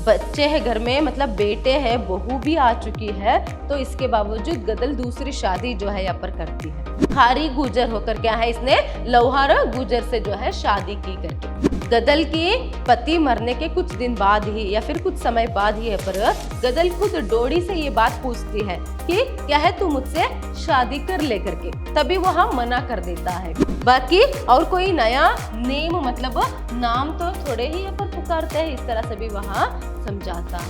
बच्चे हैं घर में, मतलब बेटे हैं, बहू भी आ चुकी है, तो इसके बावजूद गदल दूसरी शादी जो है यहाँ पर करती है। खारी गुजर होकर क्या है, इसने लौहार गुजर से जो है शादी की करके। गदल के पति मरने के कुछ दिन बाद ही या फिर कुछ समय बाद ही पर गदल खुद डोडी से ये बात पूछती है कि क्या है तू मुझसे शादी कर ले करके, तभी वो हम मना कर देता है। बाकी और कोई नया नेम मतलब नाम तो थोड़े ही यहाँ पर पुकारते हैं, इस तरह से भी वहाँ समझाता है।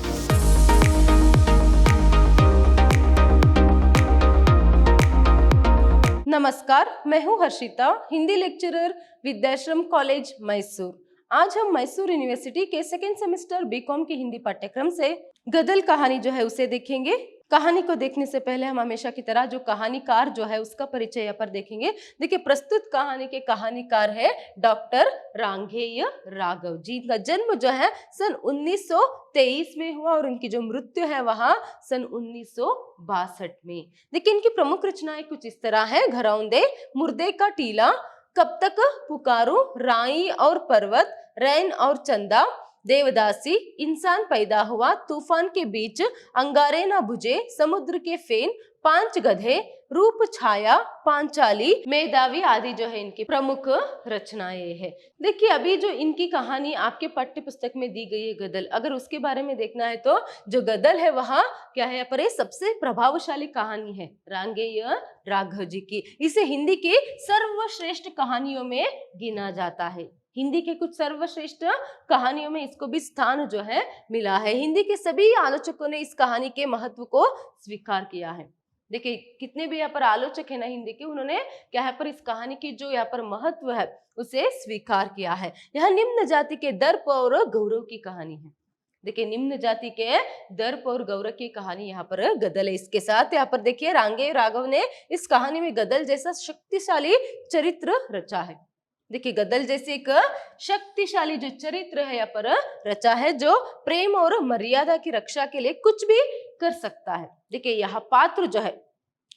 नमस्कार, मैं हूँ हर्षिता, हिंदी लेक्चरर विद्याश्रम कॉलेज मैसूर। आज हम मैसूर यूनिवर्सिटी के सेकेंड सेमेस्टर बीकॉम की हिंदी पाठ्यक्रम से गदल कहानी जो है उसे देखेंगे। कहानी को देखने से पहले हम हमेशा की तरह जो कहानीकार जो है उसका परिचय यहाँ पर देखेंगे। देखिए, प्रस्तुत कहानी के कहानीकार है डॉक्टर रांगेय राघव जी। इनका जन्म जो है सन 1923 में हुआ और इनकी जो मृत्यु है वहां सन 1962 में। देखिए, इनकी प्रमुख रचनाएं कुछ इस तरह है। घरौंदे, मुर्दे का टीला, कब तक पुकारूं, राई और पर्वत, रैन और चंदा, देवदासी, इंसान पैदा हुआ, तूफान के बीच, अंगारे ना बुझे, समुद्र के फेन, पांच गधे, रूप छाया, पांचाली, मेधावी आदि जो है इनकी प्रमुख रचनाएं है। देखिए, अभी जो इनकी कहानी आपके पाठ्य पुस्तक में दी गई है गदल, अगर उसके बारे में देखना है तो जो गदल है वहाँ क्या है पर सबसे प्रभावशाली कहानी है रांगेय राघव जी की। इसे हिंदी की सर्वश्रेष्ठ कहानियों में गिना जाता है। हिंदी के कुछ सर्वश्रेष्ठ कहानियों में इसको भी स्थान जो है मिला है। हिंदी के सभी आलोचकों ने इस कहानी के महत्व को स्वीकार किया है। देखिए, कितने भी यहाँ पर आलोचक है ना हिंदी के, उन्होंने क्या है पर इस कहानी की जो यहाँ पर महत्व है उसे स्वीकार किया है। यह निम्न जाति के दर्प और गौरव की कहानी है। देखिए, निम्न जाति के दर्प और गौरव की कहानी यहाँ पर गदल है। इसके साथ यहाँ पर देखिए रांगेय राघव ने इस कहानी में गदल जैसा शक्तिशाली चरित्र रचा है। देखिए, गदल जैसे एक शक्तिशाली जो चरित्र है यहाँ पर रचा है, जो प्रेम और मर्यादा की रक्षा के लिए कुछ भी कर सकता है। देखिए, यह पात्र जो है,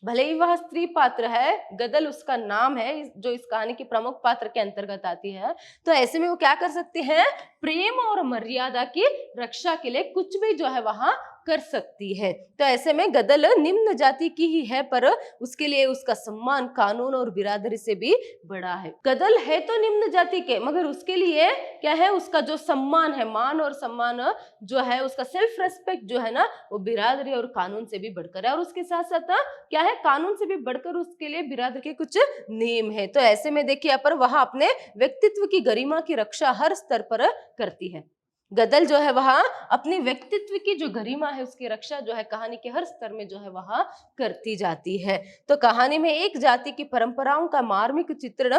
भले ही वह स्त्री पात्र है, गदल उसका नाम है जो इस कहानी की प्रमुख पात्र के अंतर्गत आती है, तो ऐसे में वो क्या कर सकती है, प्रेम और मर्यादा की रक्षा के लिए कुछ भी जो है वहां कर सकती है। तो ऐसे में गदल निम्न जाति की ही है, पर उसके लिए उसका सम्मान कानून और बिरादरी से भी बड़ा है। गदल है तो निम्न जाति के, मगर उसके लिए क्या है, उसका जो सम्मान है, मान और सम्मान जो है, उसका सेल्फ रेस्पेक्ट जो है ना, वो बिरादरी और कानून से भी बढ़कर है। और उसके साथ साथ क्या है, कानून से भी बढ़कर उसके लिए बिरादरी के कुछ नियम है। तो ऐसे में देखिए यहाँ पर वह अपने व्यक्तित्व की गरिमा की रक्षा हर स्तर पर करती है। गदल जो है वहां अपने व्यक्तित्व की जो गरिमा है उसकी रक्षा जो है कहानी के हर स्तर में जो है वहां करती जाती है। तो कहानी में एक जाति की परंपराओं का मार्मिक चित्रण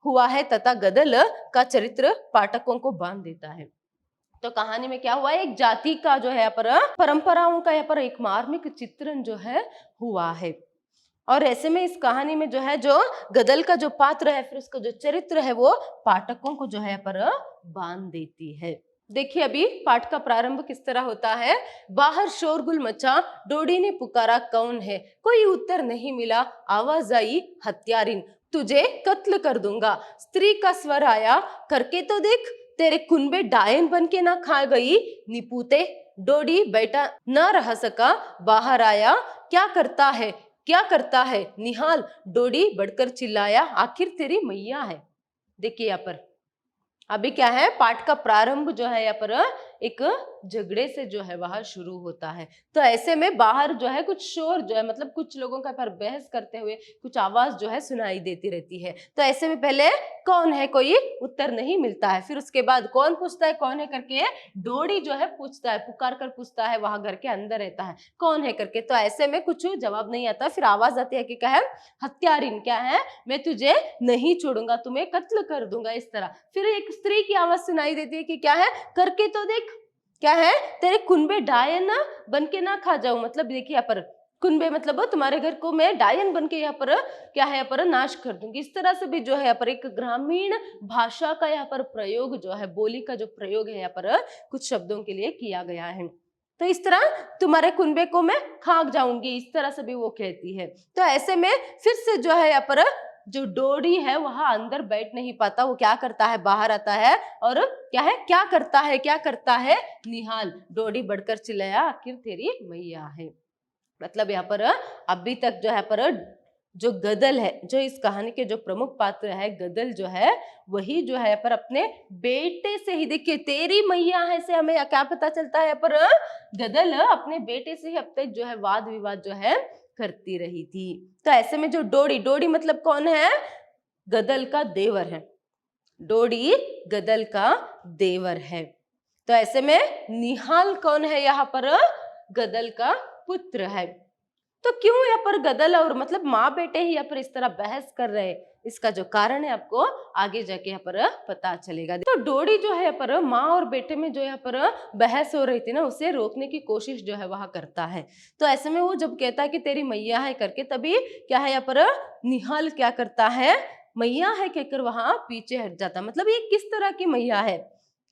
हुआ है तथा गदल का चरित्र पाठकों को बांध देता है। तो कहानी में क्या हुआ है, एक जाति का जो है यहाँ पर परंपराओं का यहाँ पर एक मार्मिक चित्रण जो है हुआ है। और ऐसे में इस कहानी में जो है, जो गदल का जो पात्र है, फिर उसका जो चरित्र है, वो पाठकों को जो है यहाँ पर बांध देती है। देखिए, अभी पाठ का प्रारंभ किस तरह होता है। बाहर शोरगुल मचा, डोडी ने पुकारा कौन है, कोई उत्तर नहीं मिला, आवाज आई हत्यारिन, तुझे कत्ल कर दूंगा। स्त्री का स्वर आया, करके तो देख, तेरे कुनबे डायन बन के ना खा गई निपूते। डोडी बैठा न रह सका, बाहर आया, क्या करता है, क्या करता है निहाल। डोडी बढ़कर चिल्लाया, आखिर तेरी मैया है। देखिए, यहाँ पर अभी क्या है, पाठ का प्रारंभ जो है यहाँ पर एक झगड़े से जो है वह शुरू होता है। तो ऐसे में बाहर जो है कुछ शोर जो है, मतलब कुछ लोगों का पर बहस करते हुए कुछ आवाज जो है सुनाई देती रहती है। तो ऐसे में पहले कौन है, कोई उत्तर नहीं मिलता है। फिर उसके बाद कौन पूछता है कौन है करके, डोडी जो है पूछता है, पुकार कर पूछता है, वहां घर के अंदर रहता है, कौन है करके। तो ऐसे में कुछ जवाब नहीं आता। फिर आवाज आती है कि क्या है, हत्यारिन, क्या है, मैं तुझे नहीं छोड़ूंगा, तुम्हें कत्ल कर दूंगा, इस तरह। फिर एक स्त्री की आवाज सुनाई देती है कि क्या है, करके तो देख, क्या है, तेरे कुनबे डायन ना बन के ना खा जाऊं। मतलब देखिए यहाँ पर कुनबे मतलब तुम्हारे घर को मैं डायन बन के यहाँ पर क्या है, यहाँ पर नाश कर दूंगी। इस तरह से भी जो है यहाँ पर एक ग्रामीण भाषा का यहाँ पर प्रयोग जो है, बोली का जो प्रयोग है यहाँ पर कुछ शब्दों के लिए किया गया है। तो इस तरह तुम्हारे कुनबे को मैं खाक जाऊंगी, इस तरह से भी वो कहती है। तो ऐसे में फिर से जो है यहाँ पर जो डोडी है वह अंदर बैठ नहीं पाता, वो क्या करता है, बाहर आता है और क्या करता है निहाल। डोडी बढ़कर चिल्लाया, आखिर तेरी मैया है। मतलब यहाँ पर अभी तक जो है पर जो गदल है, जो इस कहानी के जो प्रमुख पात्र है गदल जो है, वही जो है पर अपने बेटे से ही, देखिए तेरी मैया है से हमें क्या पता चलता है, पर गदल अपने बेटे से ही अब तक जो है वाद विवाद जो है करती रही थी। तो ऐसे में जो डोडी, डोडी मतलब कौन है, गदल का देवर है। डोडी गदल का देवर है। तो ऐसे में निहाल कौन है, यहाँ पर गदल का पुत्र है। तो क्यों यहाँ पर गदल और मतलब माँ बेटे ही यहाँ पर इस तरह बहस कर रहे हैं, इसका जो कारण है आपको आगे जाके यहाँ पर पता चलेगा। तो डोडी जो है यहाँ पर माँ और बेटे में जो यहाँ पर बहस हो रही थी ना, उसे रोकने की कोशिश जो है वह करता है। तो ऐसे में वो जब कहता है कि तेरी मैया है करके, तभी क्या है यहाँ पर निहाल क्या करता है, मैया है कहकर वहां पीछे हट जाता। मतलब ये किस तरह की मैया है,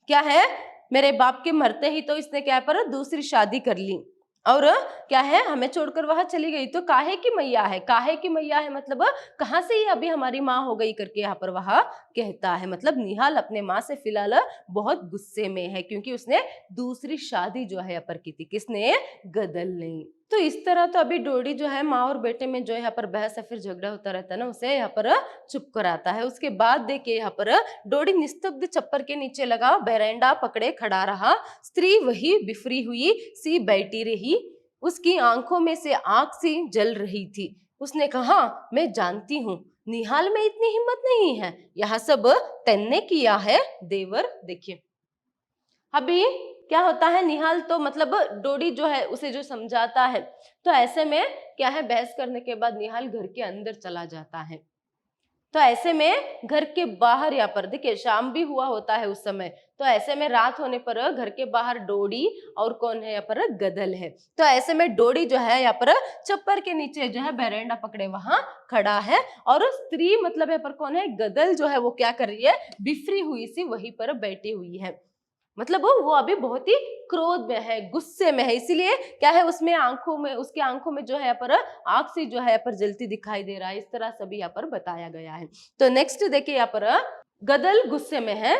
क्या है, मेरे बाप के मरते ही तो इसने क्या पर दूसरी शादी कर ली और क्या है हमें छोड़कर वहां चली गई। तो काहे की मैया है, काहे की मैया है मतलब कहां से ये अभी हमारी माँ हो गई करके यहाँ पर वह कहता है। मतलब निहाल अपने माँ से फिलहाल बहुत गुस्से में है, क्योंकि उसने दूसरी शादी जो है यहाँ पर की थी, किसने, गदल ने। तो इस तरह तो अभी डोडी जो है माँ और बेटे में जो यहाँ पर बहस या फिर झगड़ा होता रहता है ना, उसे यहाँ पर चुप कराता है। उसके बाद देखिए यहाँ पर डोडी निस्तब्ध छप्पर के नीचे लगा बेरेंडा पकड़े खड़ा रहा। स्त्री वही बिफरी हुई सी बैठी रही, उसकी आंखों में से आग सी जल रही थी। उसने कहा, मैं जानती हूँ निहाल में इतनी हिम्मत नहीं है, यह सब तेने किया है देवर। देखिए अभी क्या होता है, निहाल तो मतलब डोडी जो है उसे जो समझाता है, तो ऐसे में क्या है, बहस करने के बाद निहाल घर के अंदर चला जाता है। तो ऐसे में घर के बाहर यहाँ पर देखिए शाम भी हुआ होता है उस समय, तो ऐसे में रात होने पर घर के बाहर डोडी और कौन है यहाँ पर, गदल है। तो ऐसे में डोडी जो है यहाँ पर छप्पर के नीचे जो है बेरेंडा पकड़े वहां खड़ा है, और स्त्री मतलब यहाँ पर कौन है, गदल जो है वो क्या कर रही है, बिफरी हुई सी वहीं पर बैठी हुई है। मतलब वो अभी बहुत ही क्रोध में है, गुस्से में है, इसीलिए क्या है उसमें आंखों में, उसकी आंखों में जो है यहाँ पर आग से जो है यहाँ पर जलती दिखाई दे रहा है। इस तरह सभी यहाँ पर बताया गया है। तो नेक्स्ट देखिए यहाँ पर गदल गुस्से में है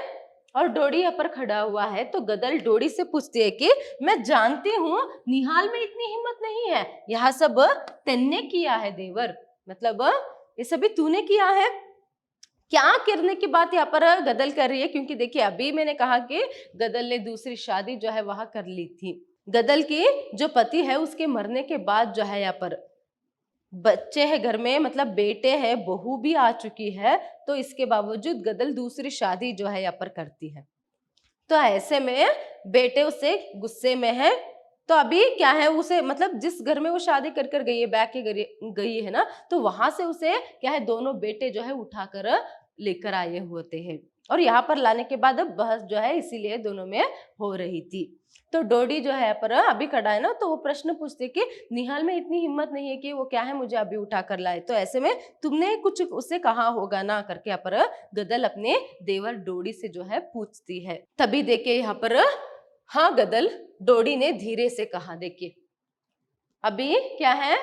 और डोडी यहाँ पर खड़ा हुआ है। तो गदल डोडी से पूछती है कि मैं जानती हूँ निहाल में इतनी हिम्मत नहीं है, यह सब तेने किया है देवर। मतलब ये सभी तूने किया है। क्या करने की बात यहाँ पर गदल कर रही है, क्योंकि देखिए अभी मैंने कहा कि गदल ने दूसरी शादी जो है वहां कर ली थी। गदल की जो पति है उसके मरने के बाद जो है यहाँ पर बच्चे हैं घर में, मतलब बेटे हैं, बहू भी आ चुकी है, तो इसके बावजूद गदल दूसरी शादी जो है यहाँ पर करती है। तो ऐसे में बेटे उससे गुस्से में है। तो अभी क्या है, उसे मतलब जिस घर में वो शादी कर कर गई है, बैग के गई है ना, तो वहां से उसे क्या है दोनों बेटे जो है उठाकर लेकर आए होते हैं, और यहाँ पर लाने के बाद अब बहस जो है इसीलिए दोनों में हो रही थी। तो डोडी जो है पर अभी खड़ा है ना, तो वो प्रश्न पूछते कि निहाल में इतनी हिम्मत नहीं है कि वो क्या है मुझे अभी उठा कर लाए, तो ऐसे में तुमने कुछ उससे कहा होगा ना करके यहाँ पर गदल अपने देवर डोडी से जो है पूछती है। तभी देखिए यहाँ पर हाँ गदल, डोडी ने धीरे से कहा। देखिए अभी क्या है,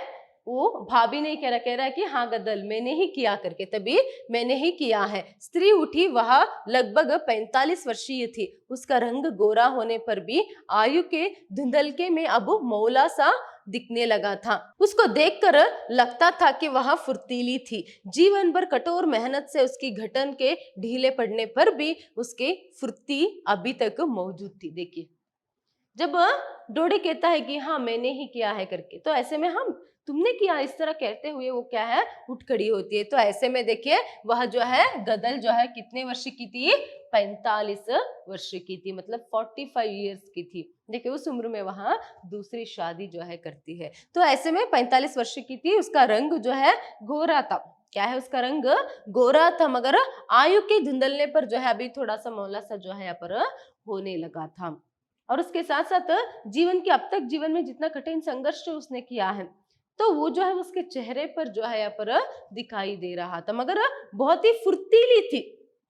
वो भाभी नहीं कह रहा है कि हाँ गदल मैंने ही किया करके, तभी मैंने ही किया है। स्त्री उठी, वह लगभग 45 वर्षीय थी। उसका रंग गोरा होने पर भी आयु के धुंधलके में अब मौला सा दिखने लगा था। उसको देखकर लगता था कि वह फुर्तीली थी। जीवन भर कठोर मेहनत से उसकी घटन के ढीले पड़ने पर भी उसकी फुर्ती अभी तक मौजूद थी। देखिए जब डोडी कहता है कि हाँ मैंने ही किया है करके, तो ऐसे में हम तुमने किया इस तरह कहते हुए वो क्या है उठ खड़ी होती है। तो ऐसे में देखिए वह जो है गदल जो है कितने वर्ष की थी, 45 वर्ष की थी, मतलब 45 इयर्स की थी। देखिए उस उम्र में वहां दूसरी शादी जो है करती है। तो ऐसे में 45 वर्ष की थी, उसका रंग जो है गोरा था। क्या है, उसका रंग गोरा था, मगर आयु के धुंधलने पर जो है अभी थोड़ा सा मौला सा जो है यहाँ पर होने लगा था। और उसके साथ साथ जीवन के अब तक जीवन में जितना कठिन संघर्ष उसने किया है, तो वो जो है उसके चेहरे पर जो है यहाँ पर दिखाई दे रहा था, मगर बहुत ही फुर्तीली थी।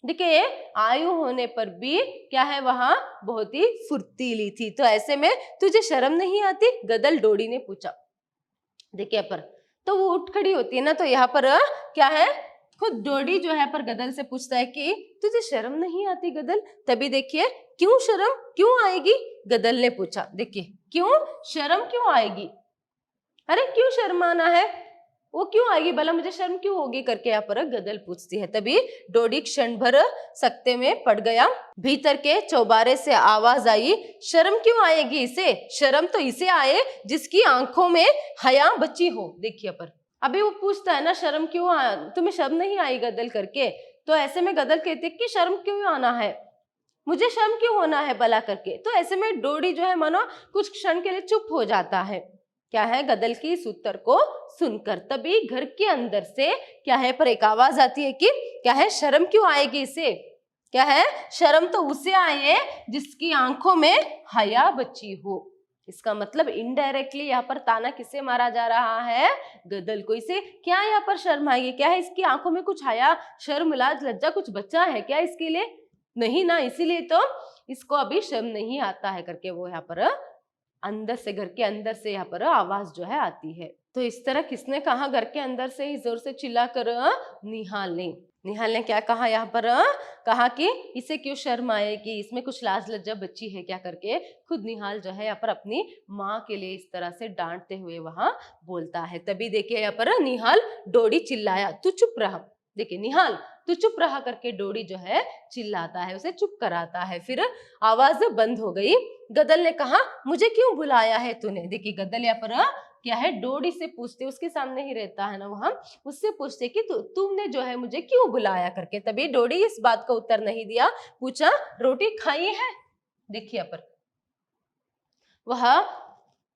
देखिए आयु होने पर भी क्या है वहां बहुत ही फुर्तीली थी। तो ऐसे में तुझे शर्म नहीं आती, गदल डोडी ने पूछा। देखिए पर तो वो उठ खड़ी होती है ना, तो यहाँ पर क्या है खुद डोडी जो है पर गदल से पूछता है कि तुझे शर्म नहीं आती गदल। तभी देखिए क्यों शर्म क्यों आएगी, गदल ने पूछा। देखिए क्यों शर्म क्यों आएगी, अरे क्यों शर्माना है, वो क्यों आएगी भला, मुझे शर्म क्यों होगी करके यहाँ पर गदल पूछती है। तभी डोडी क्षण भर सकते में पड़ गया। भीतर के चौबारे से आवाज आई, शर्म क्यों आएगी इसे, शर्म तो इसे आए जिसकी आंखों में हया बची हो। देखिए पर अभी वो पूछता है ना शर्म क्यों तुम्हें शर्म नहीं आई गदल करके, तो ऐसे में गदल कहते कि शर्म क्यों आना है, मुझे शर्म क्यों होना है भला करके। तो ऐसे में डोडी जो है मानो कुछ क्षण के लिए चुप हो जाता है, क्या है गदल की इस उत्तर को सुनकर। तभी घर के अंदर से क्या है पर एक आवाज आती है कि क्या है शर्म क्यों आएगी इसे, क्या है शर्म तो उसे आए जिसकी आंखों में हया बची हो। इसका मतलब इनडायरेक्टली यहाँ पर ताना किसे मारा जा रहा है, गदल को। इसे क्या यहाँ पर शर्म आएगी, क्या है इसकी आंखों में कुछ हया शर्म लाज लज्जा कुछ बचा है क्या इसके लिए, नहीं ना, इसीलिए तो इसको अभी शर्म नहीं आता है करके वो यहाँ पर अंदर से घर के अंदर से यहाँ पर आवाज जो है आती है। तो इस तरह किसने कहा घर के अंदर से ही जोर से चिल्लाकर, निहाल ने क्या कहा यहाँ पर, कहा कि इसे क्यों शर्म आएगी, इसमें कुछ लाज लज्जा बची है क्या करके। खुद निहाल जो है यहाँ पर अपनी माँ के लिए इस तरह से डांटते हुए वहां बोलता है। तभी देखिए यहाँ पर निहाल डोडी चिल्लाया तू चुप रहा, देखिए निहाल तू चुप रहा करके डोडी जो है चिल्लाता है, उसे चुप कराता है। फिर आवाज बंद हो गई। गदल ने कहा मुझे क्यों बुलाया है तूने। देखिए गदल यहाँ पर क्या है डोडी से पूछते, उसके सामने ही रहता है ना वहां, उससे पूछते कि तुमने जो है मुझे क्यों बुलाया करके। तभी डोडी इस बात का उत्तर नहीं दिया, पूछा रोटी खाई है। देखिए यहाँ पर वह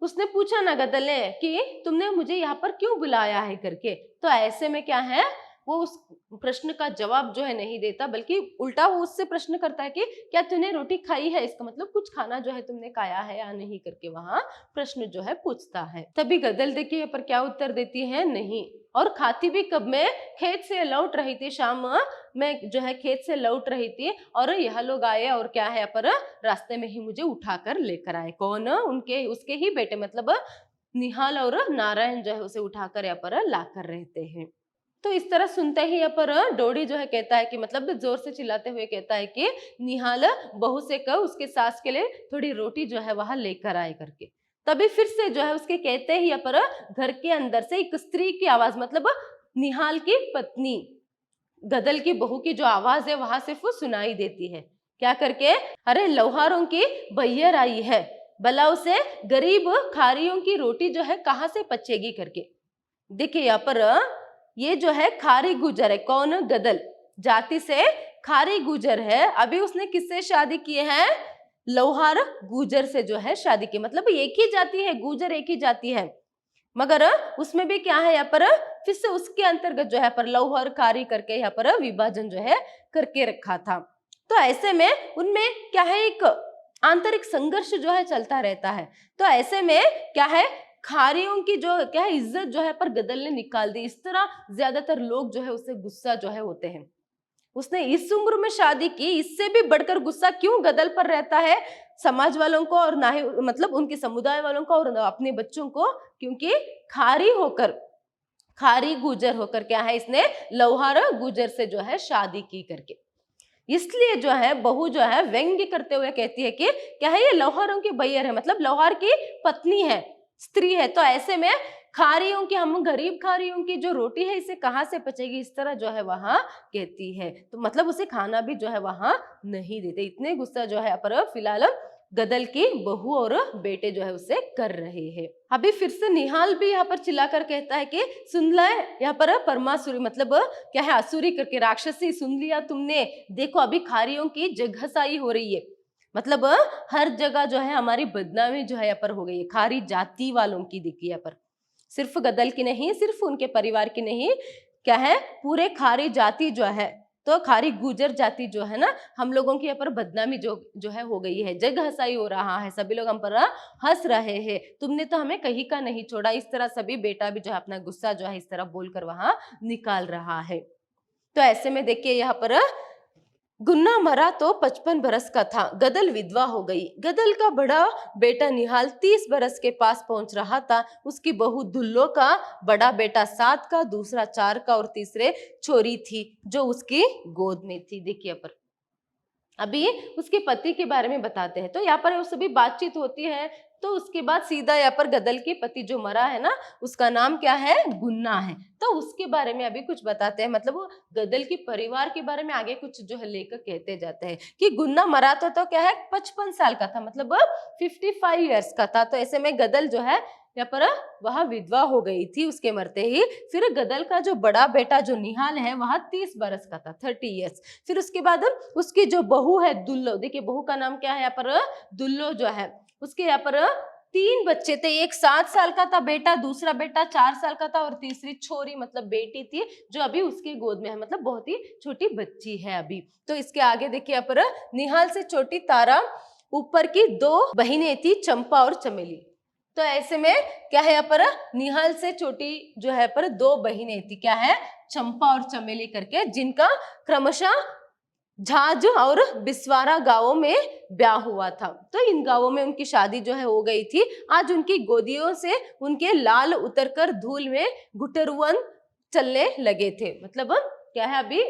उसने पूछा ना गदल ने कि तुमने मुझे यहाँ पर क्यों बुलाया है करके। तो ऐसे में क्या है वो उस प्रश्न का जवाब जो है नहीं देता, बल्कि उल्टा वो उससे प्रश्न करता है कि क्या तूने रोटी खाई है, इसका मतलब कुछ खाना जो है तुमने खाया है या नहीं करके वहां प्रश्न जो है पूछता है। तभी गदल देखिए पर क्या उत्तर देती है, नहीं। और खाती भी कब, मैं खेत से लौट रही थी, शाम में जो है खेत से लौट रही थी और यह लोग आए और क्या है पर रास्ते में ही मुझे उठाकर लेकर आए। कौन, उनके उसके ही बेटे, मतलब निहाल और नारायण जो है उसे उठाकर यहाँ पर लाकर रहते हैं। तो इस तरह सुनते ही यहाँ पर डोडी जो है कहता है कि मतलब जोर से चिल्लाते हुए कहता है कि निहाल बहू से कह उसके सास के लिए थोड़ी रोटी जो है वहां लेकर आए करके। तभी फिर से जो है उसके कहते ही यहाँ पर घर के अंदर से एक स्त्री की आवाज, मतलब निहाल की पत्नी गदल की बहू की जो आवाज है वहां सिर्फ सुनाई देती है। क्या करके, अरे लौहारों की बैयर आई है, भला उसे गरीब खारियों की रोटी जो है कहाँ से पचेगी करके। देखिए यहाँ पर ये जो है खारी गुजर है, कौन, गदल जाति से खारी गुजर है। अभी उसने किससे शादी की है, लौहार गुजर से जो है शादी की, मतलब एक ही जाति है, गुजर एक ही जाति है, मगर उसमें भी क्या है यहाँ पर फिर से उसके अंतर्गत जो है पर लौहार खारी करके यहाँ पर विभाजन जो है करके रखा था। तो ऐसे में उनमें क्या है एक आंतरिक संघर्ष जो है चलता रहता है। तो ऐसे में क्या है खारियों की जो क्या है इज्जत जो है पर गदल ने निकाल दी। इस तरह ज्यादातर लोग जो है उससे गुस्सा जो है होते हैं। उसने इस उम्र में शादी की, इससे भी बढ़कर गुस्सा क्यों गदल पर रहता है समाज वालों को, और ना ही मतलब उनके समुदाय वालों को और अपने बच्चों को, क्योंकि खारी गुजर होकर क्या है इसने लौहार गुजर से जो है शादी की करके। इसलिए जो है बहू जो है व्यंग्य करते हुए कहती है कि क्या है ये लौहारों की बैयर है, मतलब लौहार की पत्नी है, स्त्री है। तो ऐसे में खारियों की, हम गरीब खारियों की जो रोटी है इसे कहाँ से पचेगी, इस तरह जो है वहां कहती है। तो मतलब उसे खाना भी जो है वहां नहीं देते। इतने गुस्सा जो है पर फिलहाल गदल की बहू और बेटे जो है उसे कर रहे हैं। अभी फिर से निहाल भी यहाँ पर चिल्लाकर कहता है कि सुन ले यहाँ पर परमासुरी, मतलब क्या है असुरी करके, राक्षसी, सुन लिया तुमने, देखो अभी खारियों की जगहसाई हो रही है, मतलब हर जगह जो है हमारी बदनामी जो है यहाँ पर हो गई है, खारी जाति वालों की। देखिए यहाँ पर सिर्फ गदल की नहीं, सिर्फ उनके परिवार की नहीं, क्या है पूरे खारी जाति जो है, तो खारी गुजर जाति जो है ना, हम लोगों की यहाँ पर बदनामी जो है हो गई है, जग हसाई हो रहा है, सभी लोग हम पर हंस रहे हैं, तुमने तो हमें कहीं का नहीं छोड़ा। इस तरह सभी बेटा भी जो है अपना गुस्सा जो है इस तरह बोलकर वहां निकाल रहा है। तो ऐसे में देखिए यहाँ पर गुन्ना मरा तो 55 बरस का था, गदल विधवा हो गई। गदल का बड़ा बेटा निहाल 30 बरस के पास पहुंच रहा था। उसकी बहू दुल्लो का बड़ा बेटा 7 का, दूसरा 4 का और तीसरे छोरी थी जो उसकी गोद में थी। देखिए पर अभी उसके पति के बारे में बताते हैं। तो यहाँ पर वो सभी बातचीत होती है। तो उसके बाद सीधा यहाँ पर गदल के पति जो मरा है ना, उसका नाम क्या है, गुन्ना है। तो उसके बारे में अभी कुछ बताते हैं, मतलब वो गदल के परिवार के बारे में आगे कुछ जो है लेखक कहते जाते हैं कि गुन्ना मरा तो क्या है 55 साल का था, मतलब 55 ईयर्स का था। तो ऐसे में गदल जो है यहाँ पर वह विधवा हो गई थी उसके मरते ही। फिर गदल का जो बड़ा बेटा जो निहाल है वह 30 बरस का था, 30 ईयर्स। फिर उसके बाद उसकी जो बहू है दुल्लो, देखिए बहू का नाम क्या है यहाँ पर, दुल्लो जो है, उसके यहाँ पर 3 बच्चे थे। एक 7 साल का था बेटा, दूसरा बेटा 4 साल का था और तीसरी छोरी मतलब बेटी थी जो अभी उसके गोद में है, मतलब बहुत ही छोटी बच्ची है अभी। तो इसके आगे देखिए यहाँ पर निहाल से छोटी तारा, ऊपर की 2 बहिनें थी चंपा और चमेली। तो ऐसे में क्या है यहाँ पर, निहाल से छोटी जो है पर 2 बहिनें थी, क्या है, चंपा और चमेली करके, जिनका क्रमशः झाज और बिस्वारा गांवों में ब्याह हुआ था। तो इन गांवों में उनकी शादी जो है हो गई थी। आज उनकी गोदियों से उनके लाल उतरकर धूल में घुटरुअन चलने लगे थे। मतलब क्या है अभी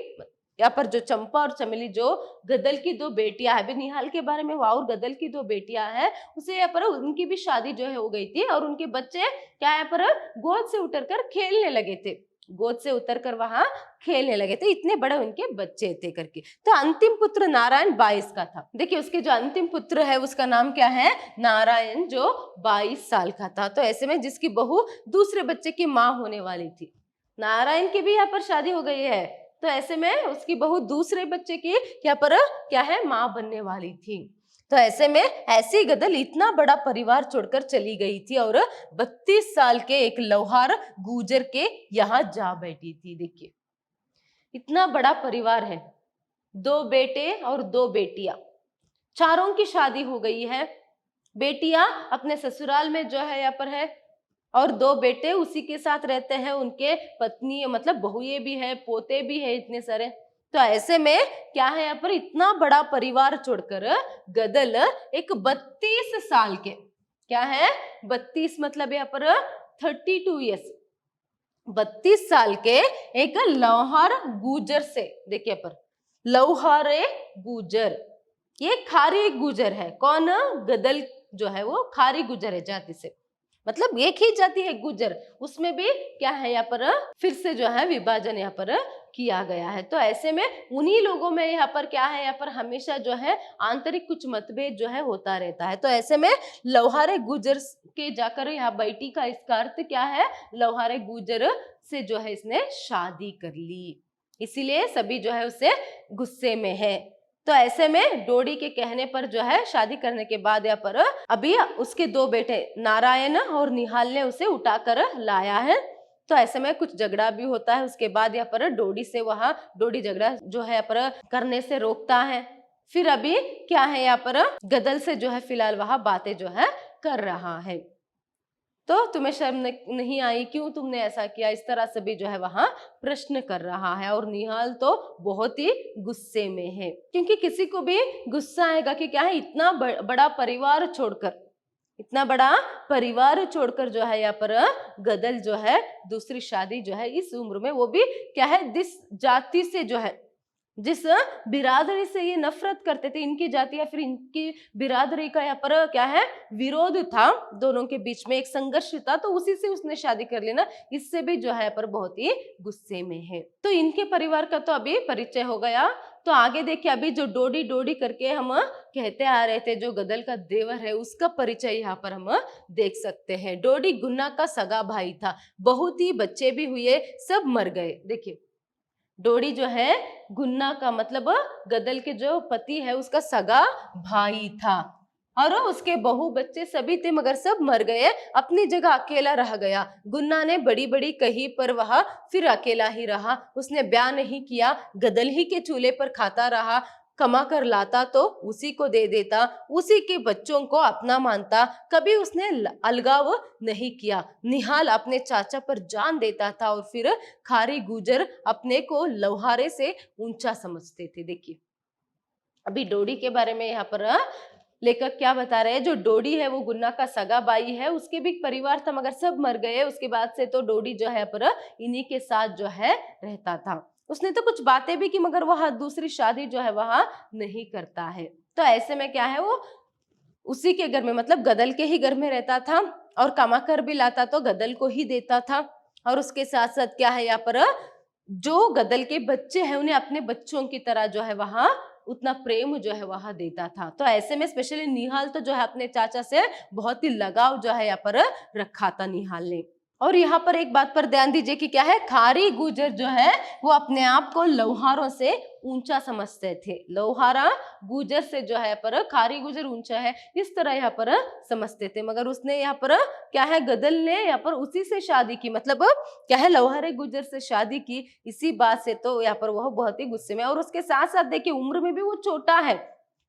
यहाँ पर जो चंपा और चमेली जो गदल की 2 बेटियां है, अभी निहाल के बारे में हुआ, और गदल की 2 बेटियां है, उसे यहाँ पर उनकी भी शादी जो है हो गई थी और उनके बच्चे क्या यहाँ पर गोद से उतरकर खेलने लगे थे, गोद से उतरकर वहां खेलने लगे थे, इतने बड़े उनके बच्चे थे करके। तो अंतिम पुत्र नारायण 22 का था। देखिए उसके जो अंतिम पुत्र है उसका नाम क्या है, नारायण, जो 22 साल का था। तो ऐसे में जिसकी बहू दूसरे बच्चे की माँ होने वाली थी, नारायण की भी यहाँ पर शादी हो गई है, तो ऐसे में उसकी बहू दूसरे बच्चे की यहाँ पर क्या है, माँ बनने वाली थी। तो ऐसे में ऐसी गदल इतना बड़ा परिवार छोड़कर चली गई थी और 32 साल के एक लौहार गुजर के यहाँ जा बैठी थी। देखिए इतना बड़ा परिवार है, 2 बेटे और 2 बेटियां, चारों की शादी हो गई है। बेटियां अपने ससुराल में जो है यहाँ पर है और 2 बेटे उसी के साथ रहते हैं, उनके पत्नी मतलब बहुएं भी है, पोते भी है, इतने सारे। तो ऐसे में क्या है यहाँ पर, इतना बड़ा परिवार छोड़कर गदल एक 32 साल के, क्या है 32 मतलब यहाँ पर 32 ईयर्स, 32 साल के एक लौहार गुजर से, देखिए पर लौहारे गुजर, ये खारी गुजर है। कौन, गदल जो है वो खारी गुजर है जाति से, मतलब एक ही जाति है गुजर, उसमें भी क्या है यहाँ पर फिर से जो है विभाजन यहाँ पर किया गया है। तो ऐसे में उन्हीं लोगों में यहाँ पर क्या है, यहाँ पर हमेशा जो है आंतरिक कुछ मतभेद जो है होता रहता है। तो ऐसे में लौहारे गुजर के जाकर यहाँ बैठी का इसका अर्थ क्या है, लौहारे गुजर से जो है इसने शादी कर ली, इसीलिए सभी जो है उसे गुस्से में है। तो ऐसे में डोडी के कहने पर जो है शादी करने के बाद यहाँ पर अभी उसके 2 बेटे नारायण और निहाल ने उसे उठाकर लाया है। तो ऐसे में कुछ झगड़ा भी होता है, उसके बाद यहाँ पर डोडी से वहां डोडी झगड़ा जो है यहाँ पर करने से रोकता है। फिर अभी क्या है यहाँ पर गदल से जो है फिलहाल वहां बातें जो है कर रहा है। तो तुम्हें शर्म नहीं आई, क्यों तुमने ऐसा किया, इस तरह से भी जो है वहां प्रश्न कर रहा है। और निहाल तो बहुत ही गुस्से में है, क्योंकि किसी को भी गुस्सा आएगा कि क्या है, इतना बड़ा परिवार छोड़कर, इतना बड़ा परिवार छोड़कर जो है यहाँ पर गदल जो है दूसरी शादी जो है इस उम्र में, वो भी क्या है जिस जाति से जो है, जिस बिरादरी से ये नफरत करते थे, इनकी जाति या फिर इनकी बिरादरी का यहाँ पर क्या है विरोध था, दोनों के बीच में एक संघर्ष था, तो उसी से उसने शादी कर ली ना, इससे भी जो है पर बहुत ही गुस्से में है। तो इनके परिवार का तो अभी परिचय हो गया। तो आगे देखिए अभी जो डोडी डोडी करके हम कहते आ रहे थे, जो गदल का देवर है, उसका परिचय यहाँ पर हम देख सकते हैं। डोडी गुन्ना का सगा भाई था, बहुत ही बच्चे भी हुए, सब मर गए। देखिए डोडी जो है गुन्ना का मतलब गदल के जो पति है उसका सगा भाई था, और उसके बहू बच्चे सभी थे मगर सब मर गए, अपनी जगह अकेला रह गया। गुन्ना ने बड़ी बड़ी कही पर वह फिर अकेला ही रहा, उसने ब्याह नहीं किया, गदल ही के चूल्हे पर खाता रहा, कमा कर लाता तो उसी को दे देता, उसी के बच्चों को अपना मानता, कभी उसने अलगाव नहीं किया। निहाल अपने चाचा पर जान देता था और फिर खारी गुजर अपने को लौहारे से ऊंचा समझते थे। देखिए अभी डोडी के बारे में यहाँ पर लेखक क्या बता रहे हैं, जो डोडी है वो गुन्ना का सगा भाई है, उसके भी परिवार था मगर सब मर गए। उसके बाद से तो डोडी जो है पर इन्हीं के साथ जो है रहता था। उसने तो कुछ बातें भी की मगर वह दूसरी शादी जो है वह नहीं करता है। तो ऐसे में क्या है, वो उसी के घर में मतलब गदल के ही घर में रहता था और कमा कर भी लाता तो गदल को ही देता था। और उसके साथ साथ क्या है, यहाँ पर जो गदल के बच्चे हैं उन्हें अपने बच्चों की तरह जो है वहां उतना प्रेम जो है वहां देता था। तो ऐसे में स्पेशली निहाल तो जो है अपने चाचा से बहुत ही लगाव जो है यहाँ पर रखा था निहाल ने। और यहाँ पर एक बात पर ध्यान दीजिए कि क्या है, खारी गुजर जो है वो अपने आप को लौहारों से ऊंचा समझते थे। लौहारा गुजर से जो है पर खारी गुजर ऊंचा है, इस तरह यहाँ पर समझते थे। मगर उसने यहाँ पर क्या है, गदल ने यहाँ पर उसी से शादी की, मतलब क्या है लौहारे गुजर से शादी की। इसी बात से तो यहाँ पर वह बहुत ही गुस्से में, और उसके साथ साथ देखिए उम्र में भी वो छोटा है,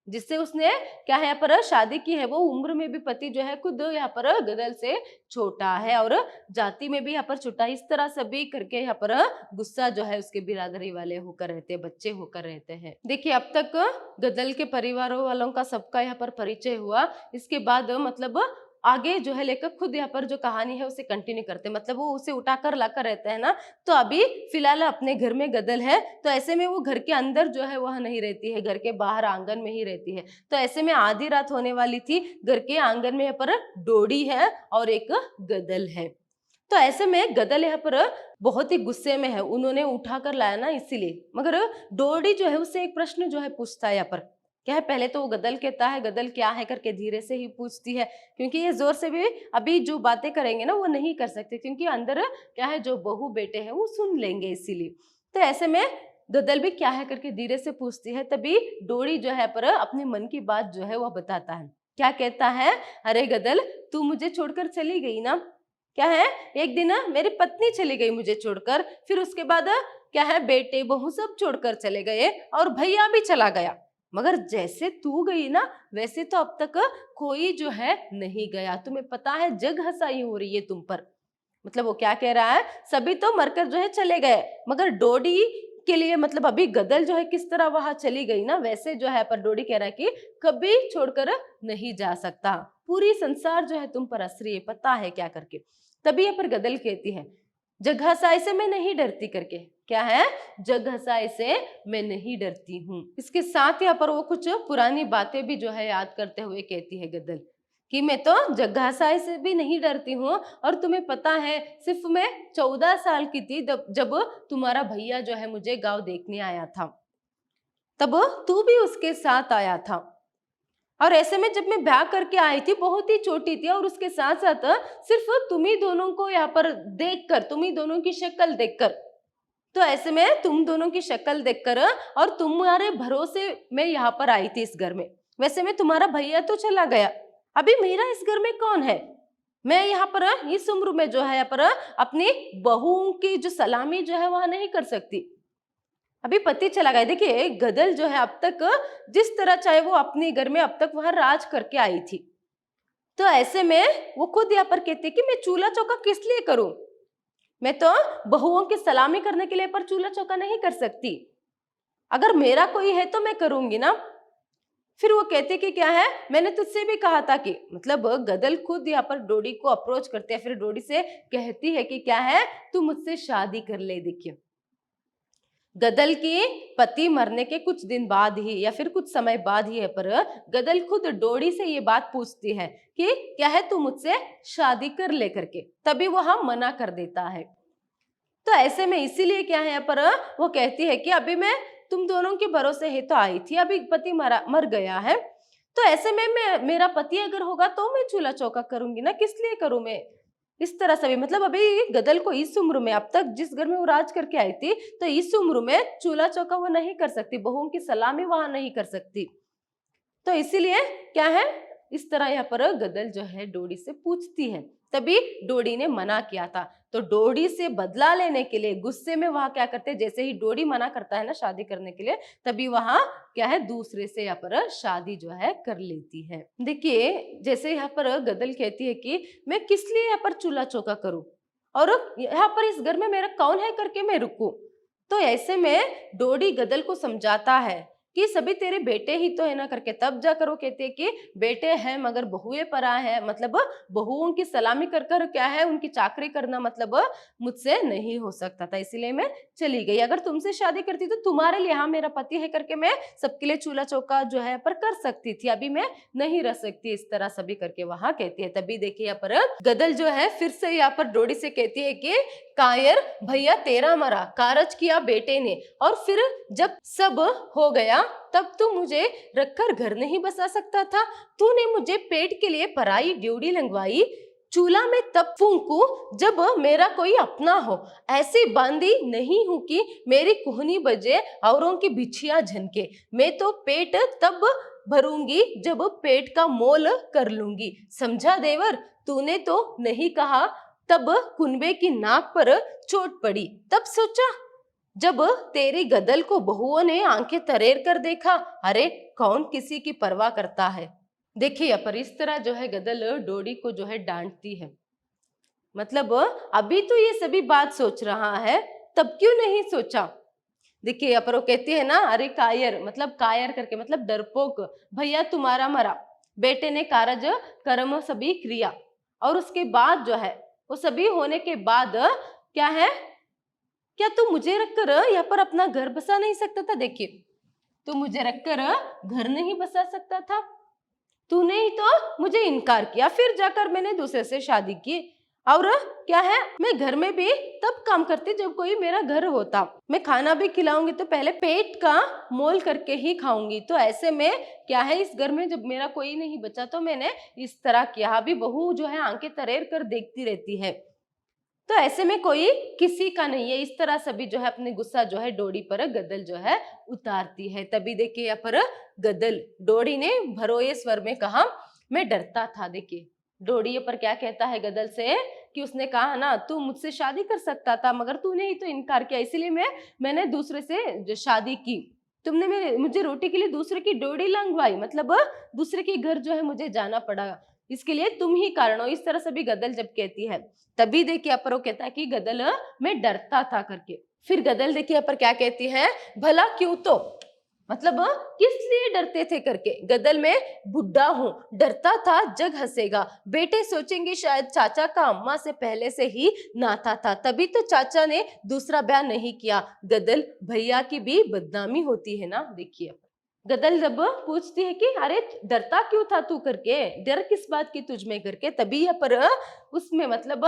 जिससे उसने क्या है यहाँ पर शादी की है, वो उम्र में भी पति जो है खुद यहाँ पर गदल से छोटा है और जाति में भी यहाँ पर छोटा। इस तरह सभी करके यहाँ पर गुस्सा जो है उसके बिरादरी वाले होकर रहते हैं, बच्चे होकर रहते हैं। देखिए अब तक गदल के परिवारों वालों का सबका यहाँ पर परिचय हुआ। इसके बाद मतलब आगे जो है लेखक खुद यहाँ पर जो कहानी है उसे कंटिन्यू करते हैं, मतलब वो उसे उठाकर लाकर रहते हैं ना। तो अभी फिलहाल अपने घर में गदल है, तो ऐसे में वो घर के अंदर जो है वह नहीं रहती है, घर के बाहर आंगन में ही रहती है। तो ऐसे में आधी रात होने वाली थी, घर के आंगन में यहाँ पर डोडी है और एक गदल है। तो ऐसे में गदल यहाँ पर बहुत ही गुस्से में है, उन्होंने उठा कर लाया ना इसीलिए। मगर डोडी जो है उससे एक प्रश्न जो है पूछता है यहाँ पर, क्या है, पहले तो वो गदल कहता है गदल क्या है करके धीरे से ही पूछती है, क्योंकि ये जोर से भी अभी जो बातें करेंगे ना वो नहीं कर सकते, क्योंकि अंदर क्या है जो बहू बेटे हैं वो सुन लेंगे इसीलिए। तो ऐसे में गदल भी क्या है करके धीरे से पूछती है। तभी डोडी जो है पर अपने मन की बात जो है वह बताता है। क्या कहता है, अरे गदल तू मुझे छोड़कर चली गई ना, क्या है एक दिन मेरी पत्नी चली गई मुझे छोड़कर, फिर उसके बाद क्या है बेटे बहू सब छोड़कर चले गए और भैया भी चला गया, मगर जैसे तू गई ना वैसे तो अब तक कोई जो है नहीं गया। तुम्हें पता है जग हंसाई हो रही है तुम पर। मतलब वो क्या कह रहा है, सभी तो मरकर जो है चले गए, मगर डोडी के लिए मतलब अभी गदल जो है किस तरह वहां चली गई ना, वैसे जो है पर डोडी कह रहा है कि कभी छोड़कर नहीं जा सकता, पूरी संसार जो है तुम पर हंस रही है, पता है क्या करके। तभी यहाँ पर गदल कहती है जग हंसाई से मैं नहीं डरती करके, क्या है जग हंसाई से मैं नहीं डरती हूँ। इसके साथ यहाँ पर वो कुछ पुरानी बातें भी जो है याद करते हुए कहती है गदल कि मैं तो जग हंसाई से भी नहीं डरती हूँ, और तुम्हें पता है सिर्फ मैं 14 साल की थी जब तुम्हारा भैया जो है मुझे गांव देखने आया था, तब तू भी उसके साथ आया था, और ऐसे में जब मैं ब्याह करके आई थी बहुत ही छोटी थी, और उसके साथ साथ सिर्फ तुम ही दोनों को यहाँ पर देखकर, तुम ही दोनों की शक्ल देखकर, तो ऐसे में तुम दोनों की शक्ल देखकर और तुम्हारे भरोसे मैं यहाँ पर आई थी इस घर में। वैसे में तुम्हारा भैया तो चला गया, अभी मेरा इस घर में कौन है, मैं यहाँ पर इस उम्र में जो है यहाँ पर अपनी बहुओं की जो सलामी जो है वह नहीं कर सकती, अभी पति चला गया। देखिए गदल जो है अब तक जिस तरह चाहे वो अपने घर में अब तक वह राज करके आई थी, तो ऐसे में वो खुद यहाँ पर कहती कि मैं चूल्हा चौका किस लिए करूं, मैं तो बहुओं की सलामी करने के लिए पर चूल्हा चौका नहीं कर सकती, अगर मेरा कोई है तो मैं करूंगी ना। फिर वो कहते कि क्या है, मैंने तुझसे भी कहा था कि, मतलब गदल खुद यहाँ पर डोडी को अप्रोच करते हैं, फिर डोडी से कहती है कि क्या है तू मुझसे शादी कर ले। देखिए गदल की पति मरने के कुछ दिन बाद ही या फिर कुछ समय बाद ही है पर गदल खुद डोडी से ये बात पूछती है कि क्या है तू मुझसे शादी कर ले करके, तभी वो हम मना कर देता है। तो ऐसे में इसीलिए क्या है पर वो कहती है कि अभी मैं तुम दोनों के भरोसे ही तो आई थी, अभी पति मर गया है, तो ऐसे में मेरा पति अगर होगा तो मैं चूल्हा चौका करूंगी ना, किस लिए करूं मैं। इस तरह से भी मतलब अभी गदल को इस उम्र में, अब तक जिस घर में वो राज करके आई थी, तो इस उम्र में चूल्हा चौका वो नहीं कर सकती, बहुओं की सलामी वहां नहीं कर सकती, तो इसीलिए क्या है इस तरह यहाँ पर गदल जो है डोडी से पूछती है। तभी डोडी ने मना किया था, तो डोडी से बदला लेने के लिए गुस्से में वहां क्या करते हैं, जैसे ही डोडी मना करता है ना शादी करने के लिए, तभी वहां क्या है दूसरे से यहाँ पर शादी जो है कर लेती है। देखिए जैसे यहाँ पर गदल कहती है कि मैं किस लिए यहाँ पर चूल्हा चौका करूं, और यहाँ पर इस घर में मेरा कौन है करके मैं रुकूं। तो ऐसे में डोडी गदल को समझाता है कि सभी तेरे बेटे ही तो है ना करके, तब जाकर वो कहते हैं कि बेटे हैं मगर बहुए परा है, मतलब बहुओं की सलामी कर कर क्या है उनकी चाकरी करना मतलब मुझसे नहीं हो सकता था, इसीलिए मैं चली गई। अगर तुमसे शादी करती तो तुम्हारे लिए, हाँ मेरा पति है करके मैं सबके लिए चूल्हा चौका जो है पर कर सकती थी, अभी मैं नहीं रह सकती, इस तरह सभी करके वहां कहती है। तभी देखिए यहाँ पर गदल जो है फिर से यहाँ पर डोडी से कहती है कि कायर भैया तेरा मरा, कारज किया बेटे ने, और फिर जब सब हो गया तब तू मुझे रखकर घर नहीं बसा सकता था, तूने मुझे पेट के लिए पराई ड्यूटी लगवाई, चूल्हा में तब फूंकू जब मेरा कोई अपना हो, ऐसी बांदी नहीं हूं कि मेरी कुहनी बजे औरों की बिछिया झनके, मैं तो पेट तब भरूंगी जब पेट का मोल कर लूंगी, समझा देवर, तूने तो नहीं कहा तब कुनबे की नाक पर चोट पड़ी, तब सोचा जब तेरी गदल को बहुओं ने आंखें तरेर कर देखा, अरे कौन किसी की परवाह करता है। देखिए पर इस तरह जो है गदल डोडी को जो है डांटती है, मतलब अभी तो ये सभी बात सोच रहा है, तब क्यों नहीं सोचा। देखिए यहाँ पर वो कहती है ना, अरे कायर मतलब कायर करके मतलब डरपोक, भैया तुम्हारा मरा, बेटे ने कारज कर्म सभी क्रिया, और उसके बाद जो है वो सभी होने के बाद क्या है, क्या तू मुझे रखकर यहाँ पर अपना घर बसा नहीं सकता था। देखिए तू मुझे रखकर घर नहीं बसा सकता था, तूने ही तो मुझे इनकार किया, फिर जाकर मैंने दूसरे से शादी की, और क्या है मैं घर में भी तब काम करती जब कोई मेरा घर होता, मैं खाना भी खिलाऊंगी तो पहले पेट का मोल करके ही खाऊंगी, तो ऐसे में क्या है इस घर में जब मेरा कोई नहीं बचा तो मैंने इस तरह किया। अभी बहू जो है आंखें तरेर कर देखती रहती है, तो ऐसे में कोई किसी का नहीं है, इस तरह सभी जो है अपने गुस्सा जो है डोडी पर गदल जो है उतारती है। तभी देखिए यहाँ पर गदल डोडी ने भरोए स्वर में कहा, मैं डरता था। देखिए डोडी पर क्या कहता है गदल से कि उसने कहा ना तू मुझसे शादी कर सकता था मगर तूने ही तो इनकार किया, इसीलिए मैंने दूसरे से जो शादी की, तुमने मुझे रोटी के लिए दूसरे की डोडी लंगवाई, मतलब दूसरे के घर जो है मुझे जाना पड़ा, इसके लिए तुम ही कारण हो, इस तरह से भी गदल जब कहती है। तभी देखिए यहाँ पर वो कहता है कि गदल मैं डरता था करके। फिर गदल देखिए यहाँ पर क्या कहती है, भला क्यों, तो मतलब किस लिए डरते थे करके। गदल में बुढ़ा हूं, डरता था जग हंसेगा, बेटे सोचेंगे शायद चाचा का अम्मा से पहले से ही नाता था, तभी तो चाचा ने दूसरा ब्याह नहीं किया। गदल भैया की भी बदनामी होती है ना। देखिए गदल जब पूछती है कि अरे डरता क्यों था तू करके, डर किस बात की तुझ में करके, तभी यहाँ पर उसमें मतलब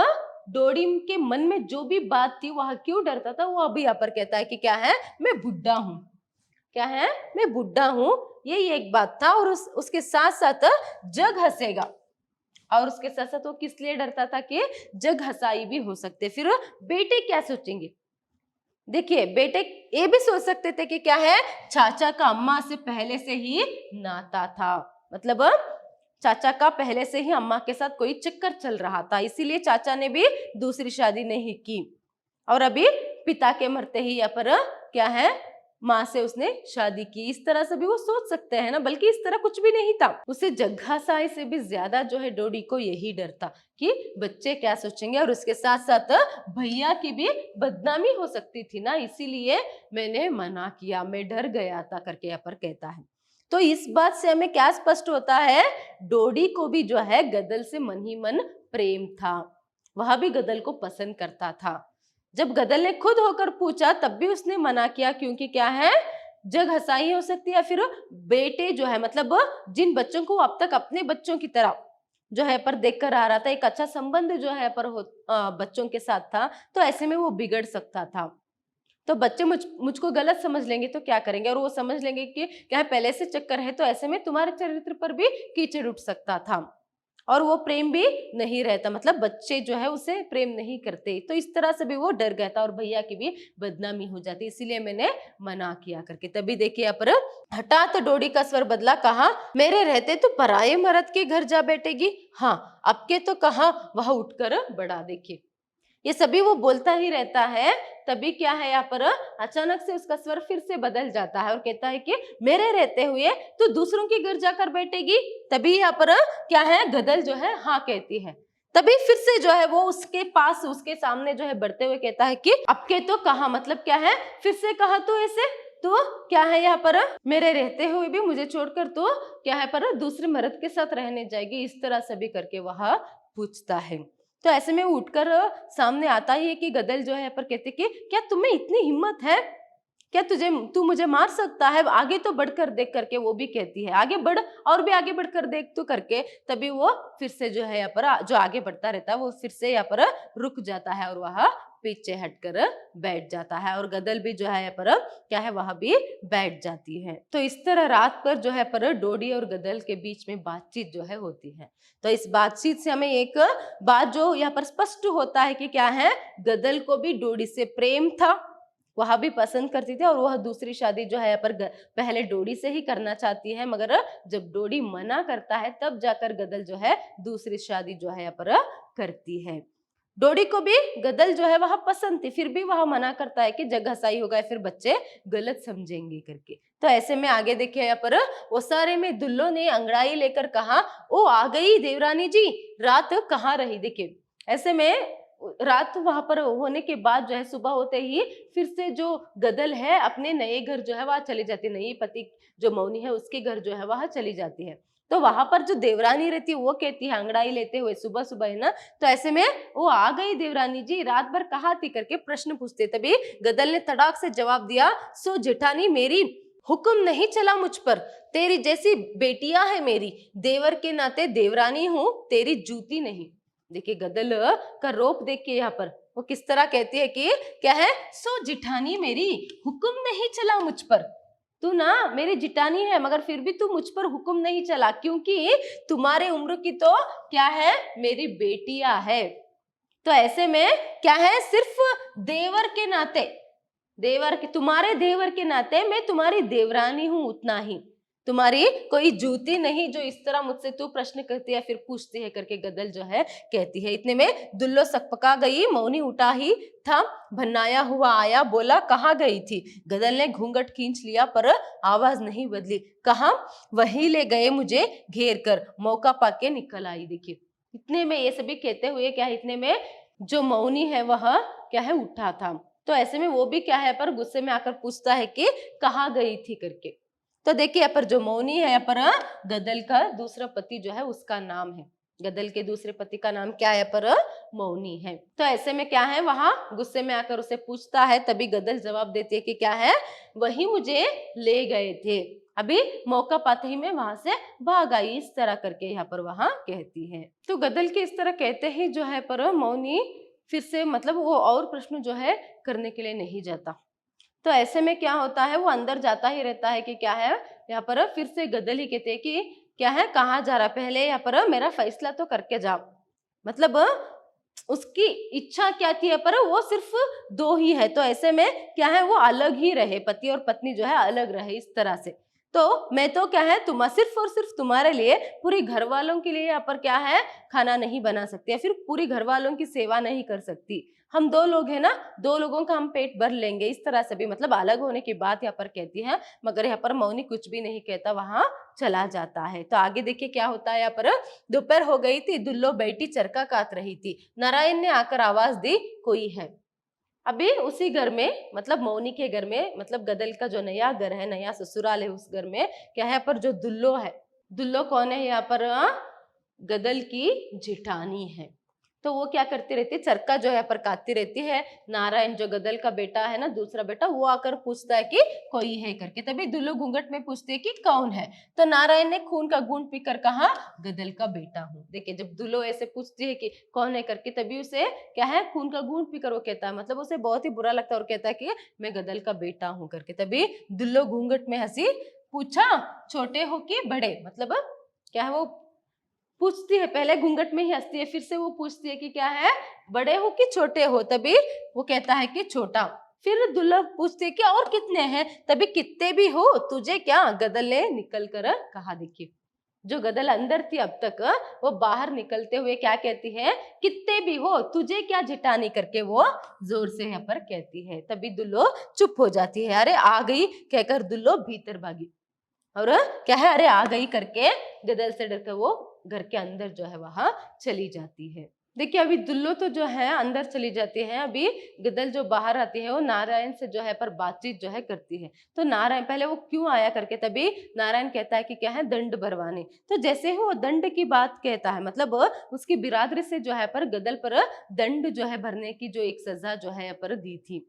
डोडी के मन में जो भी बात थी वह क्यों डरता था वो अभी यहाँ पर कहता है कि क्या है, मैं बुढ़ा हूं, क्या है मैं बुढ़ा हूं, यही एक बात था। और उसके साथ साथ जग हंसेगा, और उसके साथ साथ वो किस लिए डरता था कि जग हंसाई भी हो सकते, फिर बेटे क्या सोचेंगे। देखिए बेटे ये भी सोच सकते थे कि क्या है, चाचा का अम्मा से पहले से ही नाता था, मतलब चाचा का पहले से ही अम्मा के साथ कोई चक्कर चल रहा था, इसीलिए चाचा ने भी दूसरी शादी नहीं की, और अभी पिता के मरते ही यहाँ पर क्या है माँ से उसने शादी की, इस तरह से भी वो सोच सकते हैं ना। बल्कि इस तरह कुछ भी नहीं था, उसे जग्घासाई से भी ज्यादा जो है डोडी को यही डर था कि बच्चे क्या सोचेंगे, और उसके साथ साथ भैया की भी बदनामी हो सकती थी ना, इसीलिए मैंने मना किया, मैं डर गया था करके यहाँ पर कहता है। तो इस बात से हमें क्या स्पष्ट होता है, डोडी को भी जो है गदल से मन ही मन प्रेम था, वह भी गदल को पसंद करता था। जब गदल ने खुद होकर पूछा तब भी उसने मना किया, क्योंकि क्या है जग हंसाई हो सकती है, फिर बेटे जो है मतलब जिन बच्चों को अब तक अपने बच्चों की तरह जो है पर देखकर आ रहा था, एक अच्छा संबंध जो है पर बच्चों के साथ था, तो ऐसे में वो बिगड़ सकता था। तो बच्चे मुझको गलत समझ लेंगे तो क्या करेंगे, और वो समझ लेंगे कि क्या पहले से चक्कर है, तो ऐसे में तुम्हारे चरित्र पर भी कीचड़ उठ सकता था, और वो प्रेम भी नहीं रहता, मतलब बच्चे जो है उसे प्रेम नहीं करते, तो इस तरह से भी वो डर गया था, और भैया की भी बदनामी हो जाती, इसीलिए मैंने मना किया करके। तभी देखिए यहाँ पर हठात डोडी का स्वर बदला, कहा मेरे रहते तो पराये मर्द के घर जा बैठेगी, हाँ अब के तो कहा वह उठकर बढ़ा। देखिए ये सभी वो बोलता ही रहता है, तभी क्या है यहाँ पर अचानक से उसका स्वर फिर से बदल जाता है और कहता है कि मेरे रहते हुए तो दूसरों के घर जाकर बैठेगी। तभी यहाँ पर क्या है गदल जो है हाँ कहती है, तभी फिर से जो है वो उसके सामने जो है बढ़ते हुए कहता है कि अब के तो कहा, मतलब क्या है फिर से कहा तो ऐसे, तो क्या है यहाँ पर मेरे रहते हुए भी मुझे छोड़कर तो क्या है पर दूसरे मर्द के साथ रहने जाएगी, इस तरह से भी करके वह पूछता है। तो ऐसे में उठकर सामने आता ही है कि गदल जो है पर कहते कि क्या तुम्हें इतनी हिम्मत है, क्या तू मुझे मार सकता है, आगे तो बढ़कर देख करके वो भी कहती है आगे बढ़, और भी आगे बढ़कर देख तो करके। तभी वो फिर से जो है यहाँ पर जो आगे बढ़ता रहता है वो फिर से यहाँ पर रुक जाता है और वह पीछे हटकर बैठ जाता है, और गदल भी जो है यहाँ पर क्या है वह भी बैठ जाती है। तो इस तरह रात पर जो है पर डोडी और गदल के बीच में बातचीत जो है होती है। तो इस बातचीत से हमें एक बात जो यहाँ पर स्पष्ट होता है कि क्या है, गदल को भी डोडी से प्रेम था, वह भी पसंद करती थी, और वह दूसरी शादी जो है पर पहले डोडी से ही करना चाहती है, मगर जब डोडी मना करता है तब जाकर गदल जो है दूसरी शादी जो है पर करती है। डोडी को भी गदल जो है वह पसंद थी, फिर भी वह मना करता है कि जगह सही होगा फिर बच्चे गलत समझेंगे करके। तो ऐसे में आगे देखिए यहाँ पर वो सारे में दुल्लो ने अंगड़ाई लेकर कहा, ओ आ गई देवरानी जी, रात कहाँ रही। देखिए ऐसे में रात वहां पर होने के बाद जो है सुबह होते ही फिर से जो गदल है अपने नए घर जो है वह चली जाती है, नई पति जो मौनी है उसके घर जो है वह चली जाती है। तो वहां पर जो देवरानी रहती है वो कहती है अंगड़ाई लेते हुए सुबह सुबह है ना, तो ऐसे में वो आ गई देवरानी जी, रात भर कहाँ थी करके प्रश्न पूछते। तभी गदल ने तड़ाक से जवाब दिया, सो जेठानी मेरी हुक्म नहीं चला मुझ पर, तेरी जैसी बेटियां है मेरी, देवर के नाते देवरानी हूँ, तेरी जूती नहीं। देखिए गदल का रोप देख के यहाँ पर वो किस तरह कहती है कि क्या है, सो जिठानी मेरी हुक्म नहीं चला मुझ पर, तू ना मेरी जिठानी है मगर फिर भी तू मुझ पर हुक्म नहीं चला, क्योंकि तुम्हारे उम्र की तो क्या है मेरी बेटियां है। तो ऐसे में क्या है, सिर्फ देवर के नाते, देवर के तुम्हारे देवर के नाते मैं तुम्हारी देवरानी हूं, उतना ही, तुम्हारी कोई जूती नहीं जो इस तरह मुझसे तू प्रश्न करती है फिर पूछती है करके गदल जो है कहती है। इतने में दुल्लो सकपका गई, मौनी उठा ही था, भन्नाया हुआ आया, बोला कहाँ गई थी। गदल ने घूंघट खींच लिया पर आवाज नहीं बदली, कहा वही ले गए मुझे घेर कर, मौका पाके निकल आई। देखिए इतने में ये सभी कहते हुए क्या है, इतने में जो मौनी है वह क्या है उठा था। तो ऐसे में वो भी क्या है पर गुस्से में आकर पूछता है कि कहाँ गई थी करके। तो देखिए यहाँ पर जो मौनी है यहाँ पर गदल का दूसरा पति जो है उसका नाम है, गदल के दूसरे पति का नाम क्या है पर मौनी है। तो ऐसे में क्या है वहां गुस्से में आकर उसे पूछता है, तभी गदल जवाब देती है कि क्या है, वही मुझे ले गए थे, अभी मौका पाते ही मैं वहां से भाग आई, इस तरह करके यहाँ पर वहां कहती है। तो गदल के इस तरह कहते ही जो है पर मौनी फिर से मतलब वो और प्रश्न जो है करने के लिए नहीं जाता। तो ऐसे में क्या होता है, वो अंदर जाता ही रहता है कि क्या है, यहाँ पर फिर से गदल ही कहते हैं कि क्या है कहाँ जा रहा, पहले यहाँ पर मेरा फैसला तो करके जा। मतलब उसकी इच्छा क्या थी पर वो सिर्फ दो ही है, तो ऐसे में क्या है वो अलग ही रहे, पति और पत्नी जो है अलग रहे इस तरह से। तो मैं तो क्या है सिर्फ और सिर्फ तुम्हारे लिए, पूरी घर वालों के लिए यहाँ पर क्या है खाना नहीं बना सकती या फिर पूरी घर वालों की सेवा नहीं कर सकती, हम दो लोग हैं ना, दो लोगों का हम पेट भर लेंगे, इस तरह से भी मतलब अलग होने की बात यहाँ पर कहती है। मगर यहाँ पर मौनी कुछ भी नहीं कहता, वहां चला जाता है। तो आगे देखिए क्या होता है, यहाँ पर दोपहर हो गई थी, दुल्लो बैठी चरखा काट रही थी, नारायण ने आकर आवाज दी कोई है। अभी उसी घर में मतलब मौनी के घर में, मतलब गदल का जो नया घर है, नया ससुराल है, उस घर में क्या है पर जो दुल्लो है, दुल्लो कौन है यहाँ पर, गदल की जेठानी है। तो वो क्या करती रहती है, चरखा जो है पर काटती रहती है। नारायण जो गदल का बेटा है ना, दूसरा बेटा, वो आकर पूछता है कि कोई है करके। तभी दुल्लो घूंघट में पूछती है कि कौन है। तो नारायण ने खून का घूंट पीकर कहा गदल का बेटा हूँ। देखिए जब दुल्लो ऐसे पूछती है कि कौन है करके, तभी उसे क्या है खून का घूंट पीकर वो कहता है, मतलब उसे बहुत ही बुरा लगता है और कहता है कि मैं गदल का बेटा हूँ करके। तभी दुल्लो घूंघट में हंसी, पूछा छोटे हो कि बड़े, मतलब क्या है वो पूछती है, पहले घूंघट में ही हंसती है, फिर से वो पूछती है कि क्या है बड़े हो कि छोटे हो। तभी वो कहता है कि छोटा। फिर दुल्हन पूछती है कि और कितने हैं, तभी कितने भी हो तुझे क्या, गदल ने निकल कर कहा। देखिए जो गदल अंदर थी अब तक, वो बाहर निकलते हुए क्या कहती है, कितने भी हो तुझे क्या जिटानी करके वो जोर से यहाँ पर कहती है। तभी दुल्लो चुप हो जाती है, अरे आ गई कहकर दुल्लो भीतर भागी, और क्या है अरे आ गई करके गदल से डरकर वो घर के अंदर जो है वहां चली जाती है। देखिए अभी दुल्लो तो जो है अंदर चली जाती है, अभी गदल जो बाहर आती है वो नारायण से जो है पर बातचीत जो है करती है। तो नारायण पहले वो क्यों आया करके, तभी नारायण कहता है कि क्या है, दंड भरवाने। तो जैसे ही वो दंड की बात कहता है, मतलब उसकी बिरादरी से जो है पर गदल पर दंड जो है भरने की जो एक सजा जो है पर दी थी,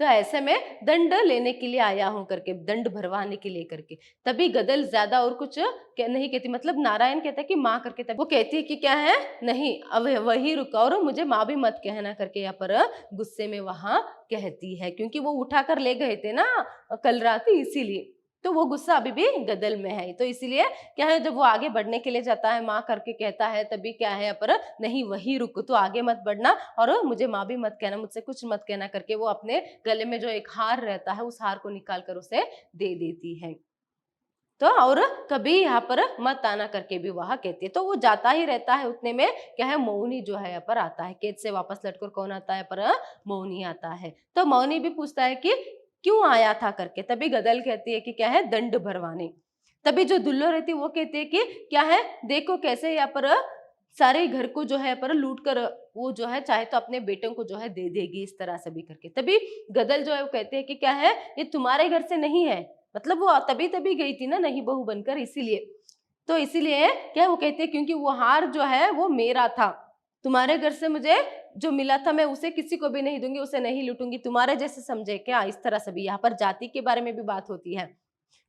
तो ऐसे में दंड लेने के लिए आया हूं करके, दंड भरवाने के लिए करके। तभी गदल ज्यादा और कुछ नहीं कहती, मतलब नारायण कहता है कि माँ करके, तब वो कहती है कि क्या है, नहीं अब वही रुका और मुझे माँ भी मत कहना करके यहाँ पर गुस्से में वहां कहती है, क्योंकि वो उठा कर ले गए थे ना कल रात, इसीलिए। तो वो गुस्सा अभी भी गदल में है, तो इसीलिए क्या है, जब वो आगे बढ़ने के लिए जाता है, माँ करके कहता है, तभी क्या है यहाँ पर, नहीं वही रुक, तो आगे मत बढ़ना और मुझे माँ भी मत कहना, मुझसे कुछ मत कहना करके वो अपने गले में जो एक हार रहता है उस हार को निकाल कर उसे दे देती है। तो और कभी यहाँ पर मत आना करके भी वह कहती है। तो वो जाता ही रहता है, उतने में क्या है, मौनी जो है यहाँ पर आता है, कैद से वापस लौटकर कौन आता है पर, मौनी आता है। तो मौनी भी पूछता है कि क्यों आया था करके, तभी गदल कहती है कि क्या है, दंड भरवाने। तभी जो दुल्लो रहती है वो कहती है कि क्या है, देखो कैसे यहाँ पर सारे घर को जो है पर लूट कर वो जो है चाहे तो अपने बेटों को जो है दे देगी, इस तरह से भी करके। तभी गदल जो है वो कहते हैं कि क्या है, ये तुम्हारे घर से नहीं है, मतलब वो तभी तभी गई थी ना नहीं बहू बनकर, इसीलिए। तो इसीलिए क्या वो कहते हैं, क्योंकि वो हार जो है वो मेरा था, तुम्हारे घर से मुझे जो मिला था मैं उसे किसी को भी नहीं दूंगी, उसे नहीं लूटूंगी, तुम्हारे जैसे समझे क्या, इस तरह से भी यहाँ पर जाति के बारे में भी बात होती है।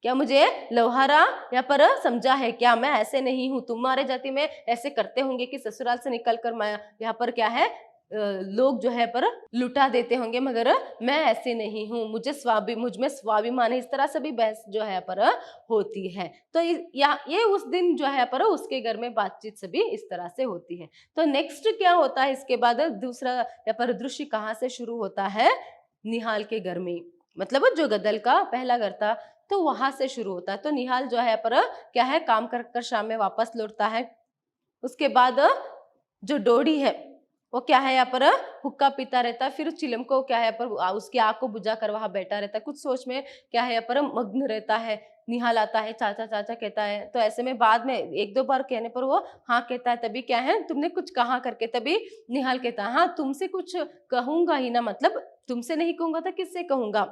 क्या मुझे लौहारा यहाँ पर समझा है क्या, मैं ऐसे नहीं हूँ, तुम्हारे जाति में ऐसे करते होंगे कि ससुराल से निकल कर मैं यहाँ पर क्या है लोग जो है पर लुटा देते होंगे, मगर मैं ऐसे नहीं हूँ, मुझ में स्वाभिमान है, इस तरह से भी बहस जो है पर होती है। तो ये उस दिन जो है पर उसके घर में बातचीत सभी इस तरह से होती है। तो नेक्स्ट क्या होता है इसके बाद, दूसरा यहाँ पर दृश्य कहाँ से शुरू होता है, निहाल के घर में, मतलब जो गदल का पहला घर था, तो वहां से शुरू होता है। तो निहाल जो है पर क्या है, काम कर कर शाम में वापस लौटता है। उसके बाद जो डोडी है वो क्या है यहाँ पर हुक्का पीता रहता है, फिर चिलम को क्या है पर उसकी आंख को बुझा कर वहां बैठा रहता है, कुछ सोच में क्या है यहाँ पर मग्न रहता है। निहाल आता है, चाचा चाचा कहता है, तो ऐसे में बाद में एक दो बार कहने पर वो हाँ कहता है, तभी क्या है, तुमने कुछ कहा करके, तभी निहाल कहता है, हाँ तुमसे कुछ कहूंगा ही ना, मतलब तुमसे नहीं कहूंगा तो किससे कहूंगा,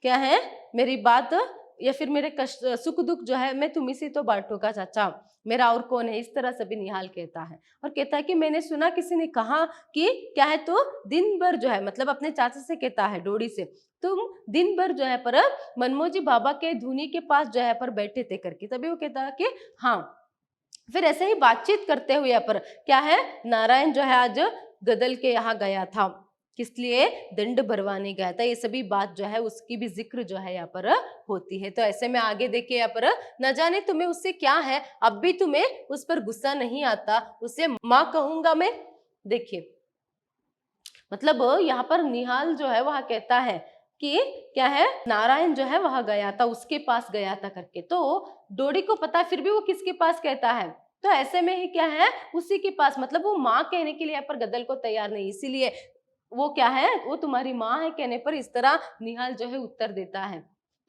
क्या है मेरी बात या फिर मेरे कष्ट सुख दुख जो है मैं तुम्ही से तो बांटूंगा चाचा, मेरा और कौन है, इस तरह से भी निहाल कहता है। और कहता है कि मैंने सुना किसी ने कहा कि क्या है, तो दिन भर जो है, मतलब अपने चाचा से कहता है डोडी से, तुम दिन भर जो है पर मनमोजी बाबा के धुनी के पास जो है पर बैठे थे करके। तभी वो कहता है कि हाँ। फिर ऐसे ही बातचीत करते हुए यहाँ पर क्या है, नारायण जो है आज गदल के यहाँ गया था, किस लिए, दंड भरवाने गया था, ये सभी बात जो है उसकी भी जिक्र जो है यहाँ पर होती है। तो ऐसे में आगे देखिए यहाँ पर, न जाने तुम्हें उससे क्या है, अब भी तुम्हें उस पर गुस्सा नहीं आता, उसे माँ कहूंगा मैं। देखिए मतलब यहाँ पर निहाल जो है वह कहता है कि क्या है, नारायण जो है वह गया था, उसके पास गया था करके। तो डोडी को पता है, फिर भी वो किसके पास कहता है, तो ऐसे में ही क्या है, उसी के पास, मतलब वो माँ कहने के लिए यहाँ पर गदल को तैयार नहीं, इसीलिए वो क्या है, वो तुम्हारी माँ है कहने पर इस तरह निहाल जो है उत्तर देता है।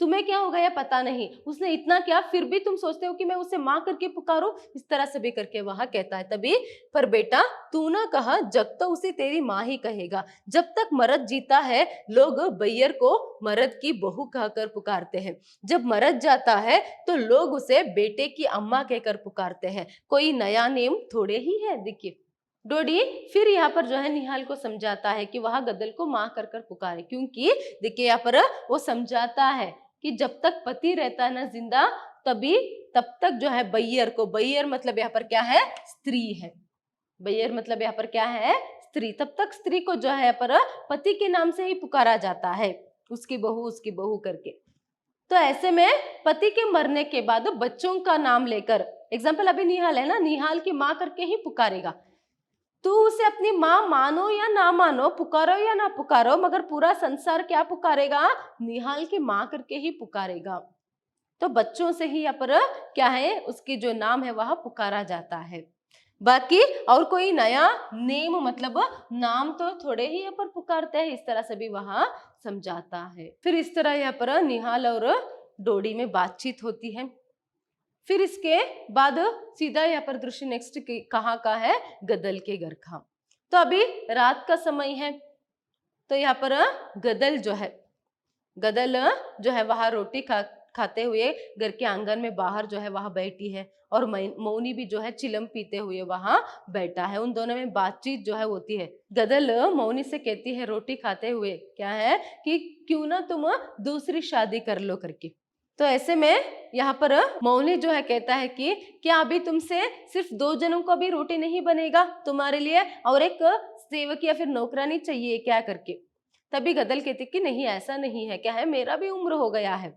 तुम्हें क्या हो गया पता नहीं, उसने इतना क्या, फिर भी तुम सोचते हो कि मैं उसे माँ करके पुकारूं, इस तरह से भी करके वह कहता है। तभी पर बेटा तू ना कहा, जब तो उसे तेरी माँ ही कहेगा, जब तक मर्द जीता है लोग बैयर को मर्द की बहू कहकर पुकारते हैं, जब मर्द जाता है तो लोग उसे बेटे की अम्मा कहकर पुकारते हैं, कोई नया नेम थोड़े ही है। देखिए डोडी फिर यहाँ पर जो है निहाल को समझाता है कि वह गदल को माँ कर कर पुकारे, क्योंकि देखिए यहाँ पर वो समझाता है कि जब तक पति रहता है ना जिंदा, तभी तब तक जो है बैयर को, बैयर मतलब यहाँ पर क्या है, स्त्री है, बैयर मतलब यहाँ पर क्या है, स्त्री, तब तक स्त्री को जो है यहाँ पर पति के नाम से ही पुकारा जाता है, उसकी बहू करके। तो ऐसे में पति के मरने के बाद बच्चों का नाम लेकर, एग्जाम्पल अभी निहाल है ना, निहाल की माँ करके ही पुकारेगा, तू उसे अपनी माँ मानो या ना मानो, पुकारो या ना पुकारो, मगर पूरा संसार क्या पुकारेगा, निहाल की माँ करके ही पुकारेगा। तो बच्चों से ही यहाँ पर क्या है, उसकी जो नाम है वह पुकारा जाता है। बाकी और कोई नया नेम मतलब नाम तो थोड़े ही यहाँ पर पुकारते हैं, इस तरह से भी वहां समझाता है। फिर इस तरह यहाँ पर निहाल और डोडी में बातचीत होती है। फिर इसके बाद सीधा यहाँ पर दृश्य नेक्स्ट कहाँ का है, गदल के घर का। तो अभी रात का समय है, तो यहाँ पर गदल जो है वहां रोटी खाते हुए घर के आंगन में बाहर जो है वहां बैठी है, और मौनी भी जो है चिलम पीते हुए वहां बैठा है। उन दोनों में बातचीत जो है होती है। गदल मौनी से कहती है रोटी खाते हुए क्या है कि क्यों ना तुम दूसरी शादी कर लो करके। तो ऐसे में यहाँ पर मौनी जो है कहता है कि क्या अभी तुमसे सिर्फ 2 जनों को भी रोटी नहीं बनेगा तुम्हारे लिए, और एक सेवक या फिर नौकरानी चाहिए क्या करके। तभी गदल कहती कि नहीं ऐसा नहीं है, क्या है मेरा भी उम्र हो गया है,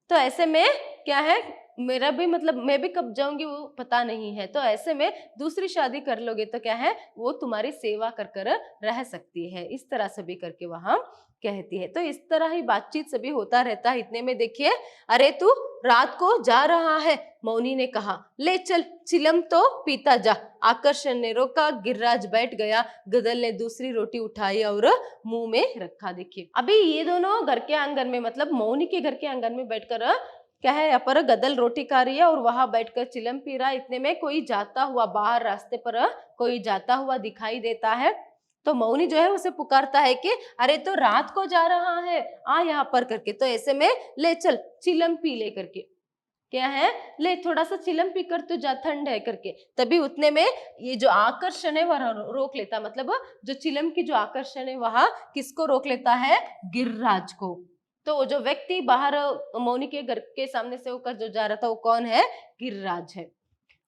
तो ऐसे में क्या है मेरा भी मतलब मैं भी कब जाऊंगी वो पता नहीं है, तो ऐसे में दूसरी शादी कर लोगे तो क्या है वो तुम्हारी सेवा कर कर रह सकती है। इस तरह से भी करके वहां कहती है। तो इस तरह ही बातचीत सभी होता रहता है। इतने में देखिए, अरे तू रात को जा रहा है, मौनी ने कहा, ले चल चिलम तो पीता जा। आकर्षण ने रोका, गिरिराज बैठ गया, गदल ने दूसरी रोटी उठाई और मुंह में रखा। देखिए अभी ये दोनों घर के आंगन में, मतलब मौनी के घर के आंगन में बैठकर क्या है यहाँ पर गदल रोटी खा रही है और वहां बैठकर चिलम पी रहा है। इतने में कोई जाता हुआ, बाहर रास्ते पर कोई जाता हुआ दिखाई देता है। तो मौनी जो है उसे पुकारता है कि अरे तो रात को जा रहा है, आ यहाँ पर करके। तो ऐसे में ले चल चिलम पी ले करके, क्या है ले थोड़ा सा चिलम पी कर तो जा, ठंड है करके। तभी उतने में ये जो आकर्षण है वह रोक लेता, मतलब जो चिलम की जो आकर्षण है वह किसको रोक लेता है, गिरिराज को। तो जो व्यक्ति बाहर मौनी के घर के सामने से होकर जो जा रहा था वो कौन है, गिरिराज है।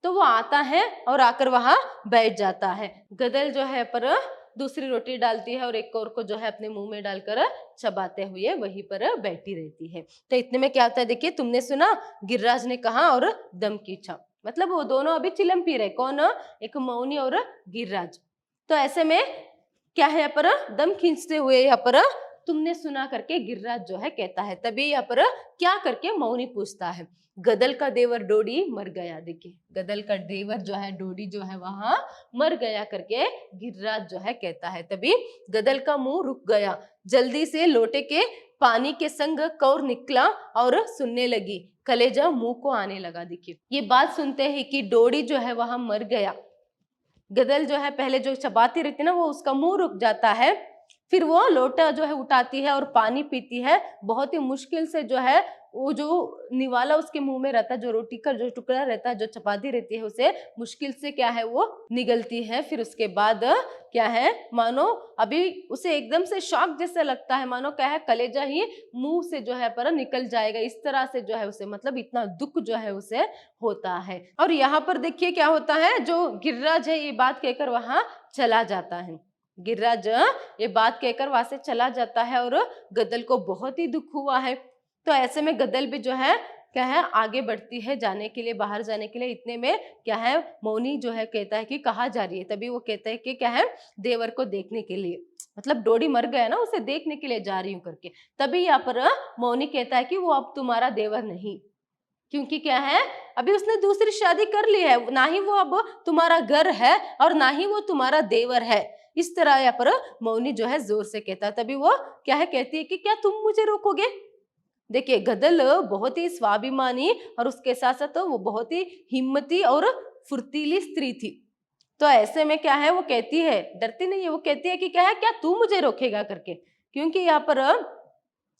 तो वो आता है और आकर वहां बैठ जाता है। गदल जो है पर दूसरी रोटी डालती है और एक और को जो है अपने मुंह में डालकर चबाते हुए वहीं पर बैठी रहती है। तो इतने में क्या होता है, देखिए तुमने सुना गिरिराज ने कहा और दम खींचा, मतलब वो दोनों अभी चिलम पी रहे, कौन, एक मौनी और गिरिराज। तो ऐसे में क्या है यहाँ पर दम खींचते हुए यहाँ पर तुमने सुना करके गिरिराज जो है कहता है। तभी यहाँ पर क्या करके मौनी पूछता है, गदल का देवर डोडी मर गया। देखिए गदल का देवर जो है डोडी जो है वहां मर गया करके गिरिराज जो है कहता है। तभी गदल का मुंह रुक गया, जल्दी से लोटे के पानी के संग कौर निकला और सुनने लगी, कलेजा मुंह को आने लगा। देखिए ये बात सुनते ही कि डोडी जो है वहां मर गया, गदल जो है पहले जो चबाती रहती ना वो उसका मुंह रुक जाता है, फिर वो लोटा जो है उठाती है और पानी पीती है। बहुत ही मुश्किल से जो है वो जो निवाला उसके मुंह में रहता है, जो रोटी का जो टुकड़ा रहता है, जो चपाती रहती है, उसे मुश्किल से क्या है वो निगलती है। फिर उसके बाद क्या है, मानो अभी उसे एकदम से शॉक जैसा लगता है, मानो क्या है कलेजा ही मुंह से जो है पर निकल जाएगा। इस तरह से जो है उसे मतलब इतना दुख जो है उसे होता है। और यहाँ पर देखिए क्या होता है, जो गिरिराज है ये बात कहकर वहां चला जाता है। गिरिराज ये बात कहकर वहां से चला जाता है और गदल को बहुत ही दुख हुआ है। तो ऐसे में गदल भी जो है क्या है आगे बढ़ती है जाने के लिए, बाहर जाने के लिए। इतने में क्या है मौनी जो है कहता है कि कहाँ जा रही है। तभी वो कहता है कि क्या है देवर को देखने के लिए, मतलब डोडी मर गया ना उसे देखने के लिए जा रही हूँ करके। तभी यहाँ पर मौनी कहता है कि वो अब तुम्हारा देवर नहीं, क्योंकि क्या है अभी उसने दूसरी शादी कर ली है, ना ही वो अब तुम्हारा घर है और ना ही वो तुम्हारा देवर है। इस तरह यहाँ पर मौनी जो है जोर से कहता है। तभी वो क्या है कहती है कि क्या तुम मुझे रोकोगे। देखिए गदल बहुत ही स्वाभिमानी और उसके साथ साथ वो बहुत ही हिम्मती और फुर्तीली स्त्री थी। तो ऐसे में क्या है वो कहती है, डरती नहीं है, वो कहती है कि क्या है क्या तू मुझे रोकेगा करके। क्योंकि यहाँ पर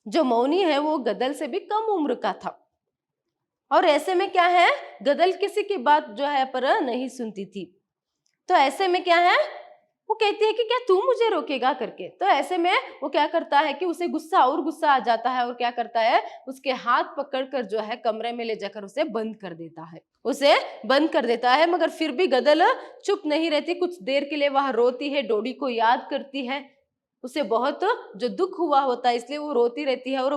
जो मौनी है वो गदल से भी कम उम्र का था, और ऐसे में क्या है गदल किसी की बात जो है पर नहीं सुनती थी। तो ऐसे में क्या है वो कहती है कि क्या तू मुझे रोकेगा करके। तो ऐसे में वो क्या करता है कि उसे गुस्सा और गुस्सा आ जाता है और क्या करता है उसके हाथ पकड़कर जो है कमरे में ले जाकर उसे बंद कर देता है, उसे बंद कर देता है। मगर फिर भी गदल चुप नहीं रहती, कुछ देर के लिए वह रोती है, डोडी को याद करती है। उसे बहुत जो दुख हुआ होता है इसलिए वो रोती रहती है। और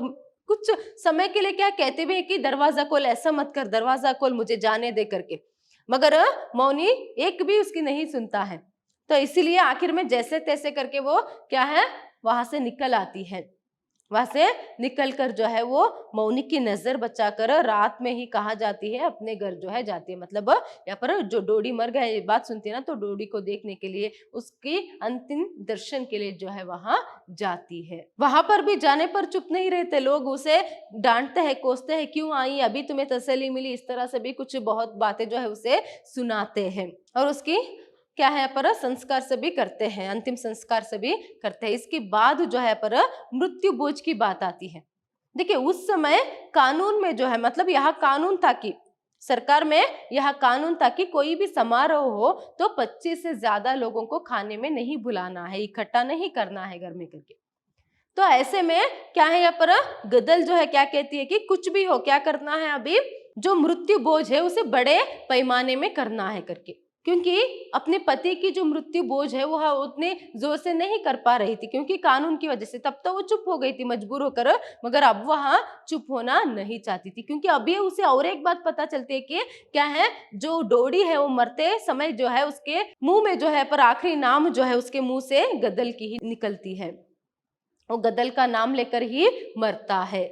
कुछ समय के लिए क्या कहते भी है कि दरवाजा खोल, ऐसा मत कर, दरवाजा खोल, मुझे जाने दे करके। मगर मौनी एक भी उसकी नहीं सुनता है। तो इसीलिए आखिर में जैसे तैसे करके वो क्या है वहां से निकल आती है। वहां से निकलकर जो है वो मौनी की नजर बचाकर रात में ही कहा जाती है अपने घर जो है जाती है। मतलब यहाँ पर जो डोडी मर गया ये बात सुनती है ना, तो डोडी को देखने के लिए, उसकी अंतिम दर्शन के लिए जो है वहां जाती है। वहां पर भी जाने पर चुप नहीं रहते लोग, उसे डांटते हैं, कोसते हैं, क्यों आई, अभी तुम्हें तसल्ली मिली, इस तरह से भी कुछ बहुत बातें जो है उसे सुनाते हैं। और उसकी क्या है पर संस्कार से भी करते हैं, अंतिम संस्कार से भी करते हैं। इसके बाद जो है पर मृत्यु भोज की बात आती है। देखिए उस समय कानून में जो है, मतलब यहाँ कानून था कि सरकार में यह कानून था कि कोई भी समारोह हो तो 25 से ज्यादा लोगों को खाने में नहीं बुलाना है, इकट्ठा नहीं करना है घर में करके। तो ऐसे में क्या है यहाँ पर गदल जो है क्या कहती है कि कुछ भी हो, क्या करना है, अभी जो मृत्यु भोज है उसे बड़े पैमाने में करना है करके, क्योंकि अपने पति की जो मृत्यु बोझ है वह उतने जोर से नहीं कर पा रही थी क्योंकि कानून की वजह से। तब तो वो चुप हो गई थी मजबूर होकर, मगर अब वह चुप होना नहीं चाहती थी क्योंकि अभी उसे और एक बात पता चलती है कि क्या है, जो डोडी है वो मरते समय जो है उसके मुंह में जो है पर आखिरी नाम जो है उसके मुंह से गदल की ही निकलती है, वो गदल का नाम लेकर ही मरता है।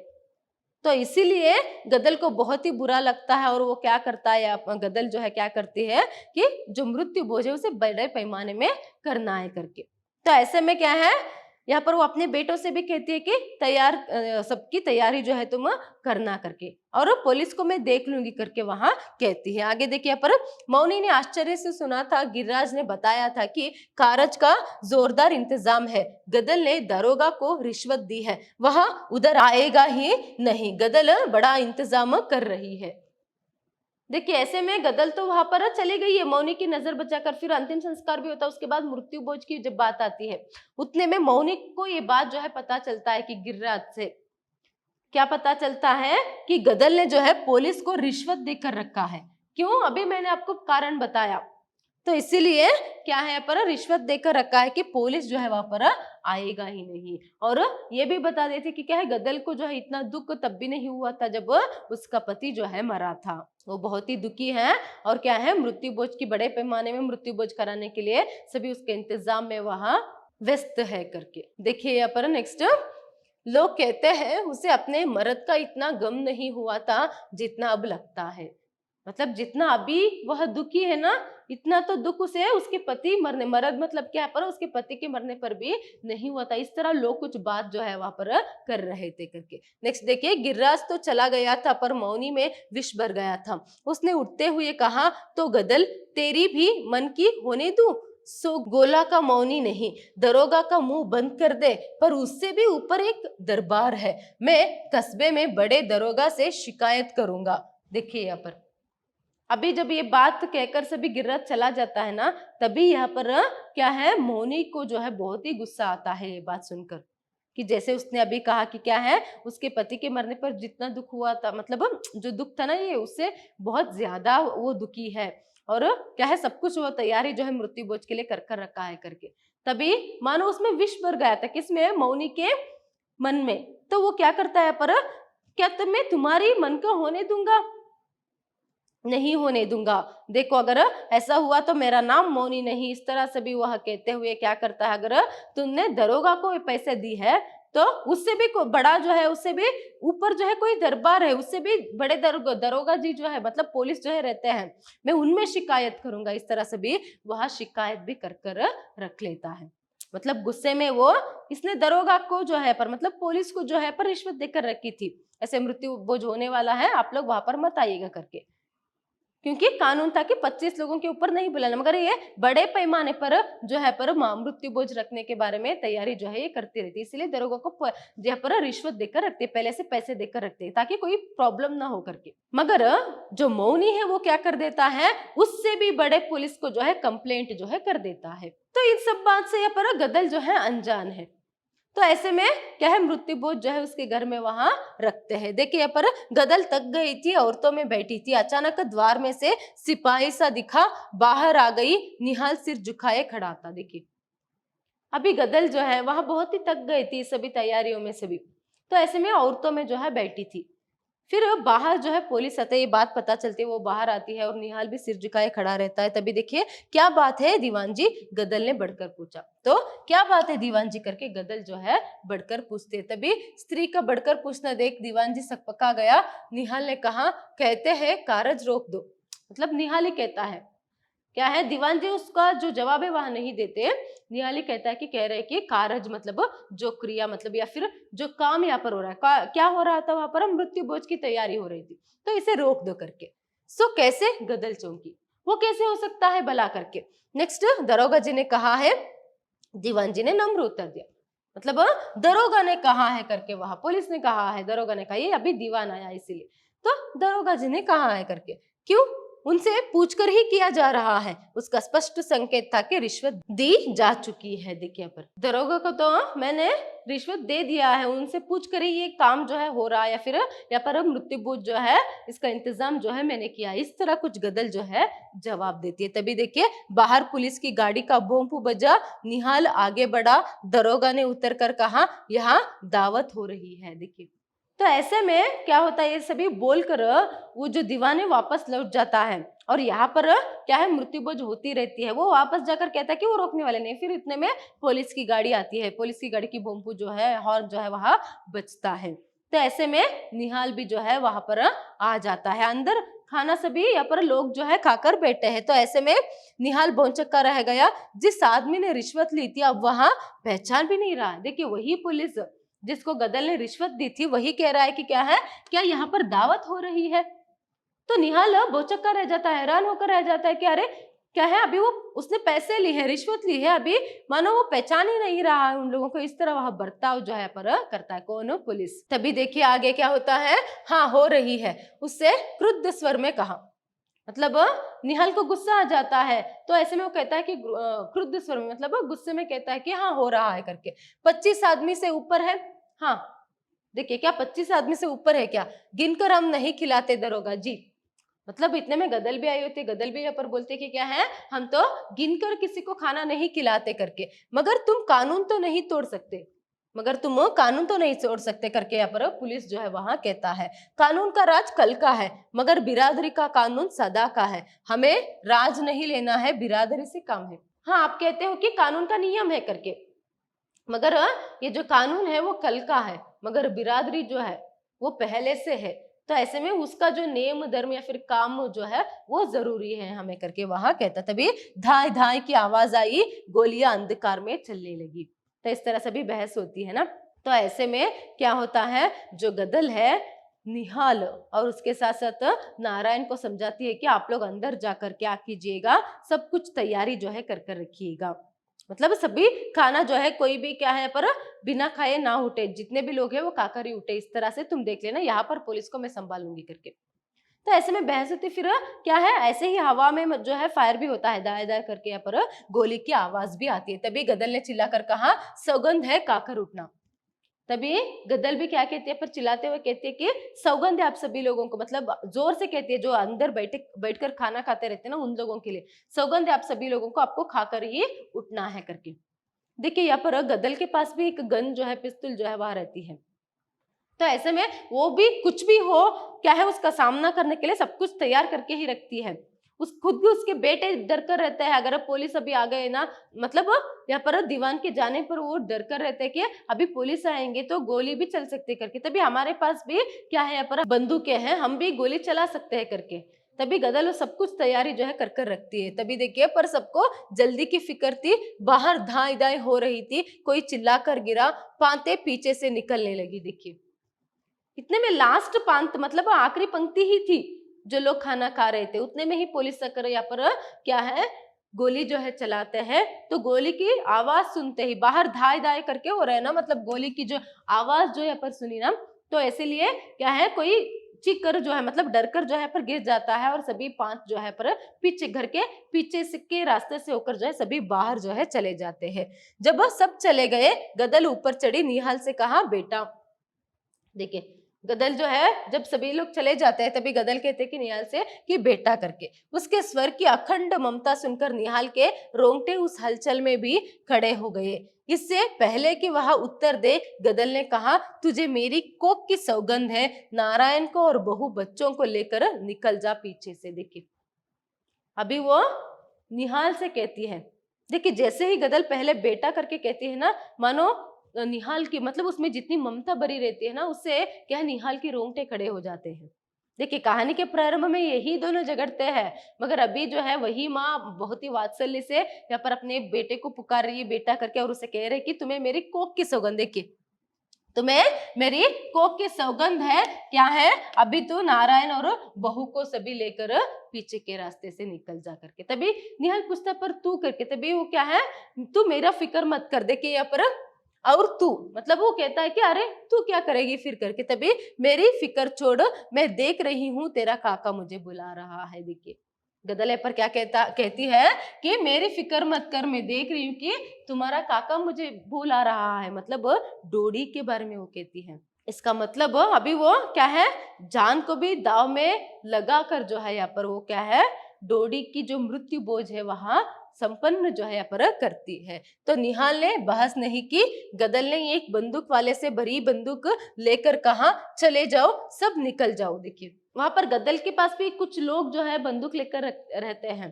तो इसीलिए गदल को बहुत ही बुरा लगता है और वो क्या करता है, गदल जो है क्या करती है कि जो मृत्यु भोज है उसे बड़े पैमाने में करना है करके। तो ऐसे में क्या है, यहाँ पर वो अपने बेटों से भी कहती है कि तैयार, सबकी तैयारी जो है तुम करना करके, और पुलिस को मैं देख लूंगी करके वहां कहती है। आगे देखिए यहाँ पर मौनी ने आश्चर्य से सुना था, गिरिराज ने बताया था कि कारज का जोरदार इंतजाम है, गदल ने दरोगा को रिश्वत दी है, वह उधर आएगा ही नहीं, गदल बड़ा इंतजाम कर रही है। देखिए ऐसे में गदल तो वहां पर चली गई है मौनी की नजर बचाकर, फिर अंतिम संस्कार भी होता है, उसके बाद मृत्यु भोज की जब बात आती है उतने में मौनी को ये बात जो है पता चलता है कि गिरिराज से क्या पता चलता है कि गदल ने जो है पुलिस को रिश्वत देकर रखा है। क्यों, अभी मैंने आपको कारण बताया, तो इसीलिए क्या है यहाँ पर रिश्वत देकर रखा है कि पुलिस जो है वहां पर आएगा ही नहीं। और ये भी बता देते कि क्या है, गदल को जो है इतना दुख तब भी नहीं हुआ था जब उसका पति जो है मरा था, वो बहुत ही दुखी है और क्या है मृत्यु भोज की बड़े पैमाने में मृत्यु भोज कराने के लिए सभी उसके इंतजाम में वहां व्यस्त है करके। देखिए यहाँ पर नेक्स्ट, लोग कहते हैं उसे अपने मर्द का इतना गम नहीं हुआ था जितना अब लगता है। मतलब जितना अभी वह दुखी है ना, इतना तो दुख उसे उसके पति मरने, मर्द मतलब क्या पर उसके पति के मरने पर भी नहीं हुआ था। इस तरह लोग कुछ बात जो है वहां पर कर रहे थे करके। नेक्स्ट देखिए, गिरिराज तो चला गया था पर मौनी में विष भर गया था। उसने उठते हुए कहा, तो गदल तेरी भी मन की होने दूं, सो गोला का मौनी नहीं, दरोगा का मुंह बंद कर दे, पर उससे भी ऊपर एक दरबार है, मैं कस्बे में बड़े दरोगा से शिकायत करूंगा। देखिए यहाँ पर अभी जब ये बात कहकर सभी गिरिराज चला जाता है ना, तभी यहाँ पर क्या है, मौनी को जो है बहुत ही गुस्सा आता है ये बात सुनकर कि जैसे उसने अभी कहा कि क्या है, उसके पति के मरने पर जितना दुख हुआ था, मतलब जो दुख था ना ये, उससे बहुत ज्यादा वो दुखी है और क्या है, सब कुछ वो तैयारी जो है मृत्यु भोज के लिए कर कर रखा है करके। तभी मानो उसमें विष भर गया था, किसमें, मौनी के मन में। तो वो क्या करता है पर, क्या मैं तुम्हारी मन का होने दूंगा, नहीं होने दूंगा, देखो अगर ऐसा हुआ तो मेरा नाम मौनी नहीं, इस तरह से भी वह कहते हुए क्या करता है, अगर तुमने दरोगा को पैसे दी है तो उससे भी बड़ा जो है, उससे भी ऊपर जो है कोई दरबार है, उससे भी बड़े दरोगा जी जो है, मतलब पुलिस जो है रहते हैं, मैं उनमें शिकायत करूंगा। इस तरह से भी वह शिकायत भी कर कर रख लेता है। मतलब गुस्से में वो, इसने दरोगा को जो है पर, मतलब पुलिस को जो है पर रिश्वत देकर रखी थी, ऐसे मृत्यु भोज होने वाला है, आप लोग वहां पर मत आइएगा करके, क्योंकि कानून था कि 25 लोगों के ऊपर नहीं बुलाना, मगर ये बड़े पैमाने पर जो है पर मृत्यु भोज रखने के बारे में तैयारी जो है ये करती रहती है। इसलिए दरोगा को जो है पर रिश्वत देकर रखते, पहले से पैसे देकर रखते ताकि कोई प्रॉब्लम ना हो करके। मगर जो मौनी है वो क्या कर देता है, उससे भी बड़े पुलिस को जो है कंप्लेंट जो है कर देता है। तो इन सब बात से यहाँ पर गदल जो है अनजान है। तो ऐसे में क्या है, मृत्यु भोज जो है उसके घर में वहां रखते हैं। देखिए यहाँ पर गदल तक गई थी, औरतों में बैठी थी, अचानक द्वार में से सिपाही सा दिखा, बाहर आ गई, निहाल सिर झुकाए खड़ा था। देखिए अभी गदल जो है वहां बहुत ही थक गई थी सभी तैयारियों में से भी, तो ऐसे में औरतों में जो है बैठी थी। फिर बाहर जो है पुलिस आता है, ये बात पता चलती है, वो बाहर आती है और निहाल भी सिर झुकाए खड़ा रहता है। तभी देखिए क्या बात है दीवान जी, गदल ने बढ़कर पूछा। तो क्या बात है दीवान जी करके गदल जो है बढ़कर पूछते हैं। तभी स्त्री का बढ़कर पूछना देख दीवान जी सकपका गया। निहाल ने कहा, कहते हैं कारज रोक दो, मतलब निहाल ही कहता है, क्या है दीवान जी उसका जो जवाब है वहां नहीं देते। निहाली कहता है कि कह रहे हैं कि कारज मतलब जो क्रिया मतलब या फिर जो काम यहाँ पर हो रहा है, क्या हो रहा था वहां पर, मृत्यु भोज की तैयारी हो रही थी, तो इसे रोक दो करके। सो कैसे, गदल चौंकी, वो कैसे हो सकता है भला करके। नेक्स्ट दरोगा जी ने कहा है, दीवान जी ने नम्र उत्तर दिया, मतलब दरोगा ने कहा है करके, वहां पुलिस ने कहा है, दरोगा ने कहा, ये अभी दीवान आया इसीलिए, तो दरोगा जी ने कहा है करके, क्यों, उनसे पूछकर ही किया जा रहा है। उसका स्पष्ट संकेत था कि रिश्वत दी जा चुकी है। देखिए पर दरोगा को तो मैंने रिश्वत दे दिया है, उनसे पूछकर ही ये काम जो है हो रहा है, या फिर यहाँ पर मृत्यु भोज जो है इसका इंतजाम जो है मैंने किया, इस तरह कुछ गदल जो है जवाब देती है। तभी देखिए बाहर पुलिस की गाड़ी का भोंपू बजा, निहाल आगे बढ़ा, दरोगा ने उतर कर कहा, यहाँ दावत हो रही है। देखिए तो ऐसे में क्या होता है, ये सभी बोलकर वो जो दीवाने वापस लौट जाता है, और यहाँ पर क्या है मृत्यु भोज होती रहती है। वो वापस जाकर कहता है कि वो रोकने वाले नहीं। फिर इतने में पुलिस की गाड़ी आती है, पुलिस की गाड़ी की भोंपू जो है, हॉर्न जो है वहां बजता है। तो ऐसे में निहाल भी जो है वहां पर आ जाता है अंदर। खाना सभी यहाँ पर लोग जो है खाकर बैठे हैं। तो ऐसे में निहाल भौचक्का रह गया, जिस आदमी ने रिश्वत ली थी अब वहां पहचान भी नहीं रहा है। देखिए वही पुलिस जिसको गदल ने रिश्वत दी थी वही कह रहा है कि क्या है, क्या यहाँ पर दावत हो रही है। तो निहाल भौचक्का रह जाता है, हैरान होकर रह जाता है कि अरे क्या है, अभी वो उसने पैसे ली है, रिश्वत ली है, अभी मानो वो पहचान ही नहीं रहा है उन लोगों को। इस तरह वह बर्ताव जो है पर करता है कौन, पुलिस। तभी देखिए आगे क्या होता है, हाँ हो रही है, उससे क्रुद्ध स्वर में कहा, मतलब निहाल को गुस्सा आ जाता है। तो ऐसे में वो कहता है कि क्रुद्ध स्वर में, मतलब गुस्से में कहता है कि हाँ हो रहा है करके। 25 आदमी से ऊपर है, हाँ देखिए क्या 25 आदमी से ऊपर है क्या, गिनकर हम नहीं खिलाते दरोगा जी। मतलब इतने में गदल भी आई होती है, गदल भी यहाँ पर बोलते कि क्या है, हम तो गिनकर किसी को खाना नहीं खिलाते करके, मगर तुम कानून तो नहीं तोड़ सकते, मगर तुम कानून तो नहीं तोड़ सकते करके यहाँ पर पुलिस जो है वहां कहता है। कानून का राज कल का है, मगर बिरादरी का कानून सदा का है। हमें राज नहीं लेना है, बिरादरी से काम है। हाँ आप कहते हो कि कानून का नियम है करके, मगर ये जो कानून है वो कल का है, मगर बिरादरी जो है वो पहले से है। तो ऐसे में उसका जो नेम धर्म या फिर काम जो है वो जरूरी है हमें करके वहां कहता। तभी धाई धाई की आवाज आई, गोलियां अंधकार में चलने लगी। तो इस तरह से भी बहस होती है ना। तो ऐसे में क्या होता है, जो गदल है निहाल और उसके साथ साथ नारायण को समझाती है कि आप लोग अंदर जाकर क्या कीजिएगा, सब कुछ तैयारी जो है कर कर रखिएगा। मतलब सभी खाना जो है, कोई भी क्या है पर बिना खाए ना उठे, जितने भी लोग हैं वो खाकर ही उठे, इस तरह से तुम देख लेना, यहाँ पर पुलिस को मैं संभालूंगी करके। तो ऐसे में बहस होती, फिर क्या है ऐसे ही हवा में जो है फायर भी होता है, दाएं दाएं करके यहाँ पर गोली की आवाज भी आती है। तभी गदल ने चिल्लाकर कहा, सौगंध है खाकर उठना। तभी गदल भी क्या कहती है, पर चिल्लाते हुए कहती है कि सौगंध है आप सभी लोगों को, मतलब जोर से कहती है, जो अंदर बैठकर खाना खाते रहते हैं ना उन लोगों के लिए, सौगंध है आप सभी लोगों को, आपको खाकर ही उठना है करके। देखिए यहाँ पर गदल के पास भी एक गन जो है, पिस्तौल जो है वहां रहती है। तो ऐसे में वो भी कुछ भी हो क्या है, उसका सामना करने के लिए सब कुछ तैयार करके ही रखती है। उस खुद भी उसके बेटे डर कर रहते हैं, अगर पुलिस अभी आ गए ना, मतलब यहाँ पर दीवान के जाने पर वो डर कर रहते हैं कि अभी पुलिस आएंगे तो गोली भी चल सकते करके। तभी हमारे पास भी क्या है यहाँ पर बंदूकें हैं, हम भी गोली चला सकते हैं करके। तभी गदल वो सब कुछ तैयारी जो है कर कर रखती है। तभी देखिए पर सबको जल्दी की फिक्र थी, बाहर धाई धाई हो रही थी, कोई चिल्लाकर गिरा, पांते पीछे से निकलने लगी। देखिए इतने में लास्ट पांत मतलब आखिरी पंक्ति ही थी, जो लोग खाना खा रहे थे, उतने में ही पुलिस आकर यहाँ पर क्या है गोली जो है चलाते हैं। तो गोली की आवाज सुनते ही बाहर धाय धाय करके हो रहा है ना, मतलब गोली की जो आवाज जो यहाँ पर सुनी ना, तो ऐसे लिए क्या है कोई चीख कर जो है, मतलब डर कर जो है पर गिर जाता है, और सभी पांच जो है पर पीछे घर के पीछे के रास्ते से होकर जो है सभी बाहर जो है चले जाते हैं। जब सब चले गए, गदल ऊपर चढ़ी, निहाल से कहा, बेटा देखिए गदल जो है जब सभी लोग चले जाते हैं तभी गदल कहते हैं कि निहाल से कि बेटा करके। उसके स्वर की अखंड ममता सुनकर निहाल के रोंगटे उस हलचल में भी खड़े हो गए। इससे पहले कि वह उत्तर दे, गदल ने कहा, तुझे मेरी कोख की सौगंध है, नारायण को और बहु बच्चों को लेकर निकल जा पीछे से। देखिए अभी वो निहाल से कहती है, देखिए जैसे ही गदल पहले बेटा करके कहती है ना, मानो निहाल की मतलब उसमें जितनी ममता भरी रहती है ना, उससे क्या है निहाल के रोंगटे खड़े हो जाते हैं। देखिए कहानी के प्रारंभ में यही दोनों झगड़ते हैं, मगर अभी जो है वही माँ बहुत ही वात्सल्य से यहाँ पर अपने बेटे को पुकार रही है बेटा करके, और उसे कह रहे कि तुम्हें मेरी कोख की सौगंध, देखिए तुम्हें मेरी कोख की सौगंध है, क्या है, अभी तू नारायण और बहू को सभी लेकर पीछे के रास्ते से निकल जा करके। तभी निहाल पूछता पर तू करके, तभी वो क्या है, तू मेरा फिक्र मत कर, देखिए यहाँ पर और तू मतलब वो कहता है कि अरे तू क्या करेगी फिर करके, तभी मेरी फिक्र छोड़, मैं देख रही हूँ तेरा काका मुझे बुला रहा है। देखिए गदल पर क्या कहती है कि मेरी फिक्र मत कर, मैं देख रही हूँ कि तुम्हारा काका मुझे बुला रहा है, मतलब डोडी के बारे में वो कहती है। इसका मतलब अभी वो क्या है, जान को भी दाव में लगा कर जो है यहाँ पर वो क्या है, डोडी की जो मृत्यु बोझ है वहां संपन्न जो है यहाँ पर करती है। तो निहाल ने बहस नहीं की, गदल ने एक बंदूक वाले से भरी बंदूक लेकर कहा, चले जाओ सब निकल जाओ। देखिए वहां पर गदल के पास भी कुछ लोग जो है बंदूक लेकर रहते हैं,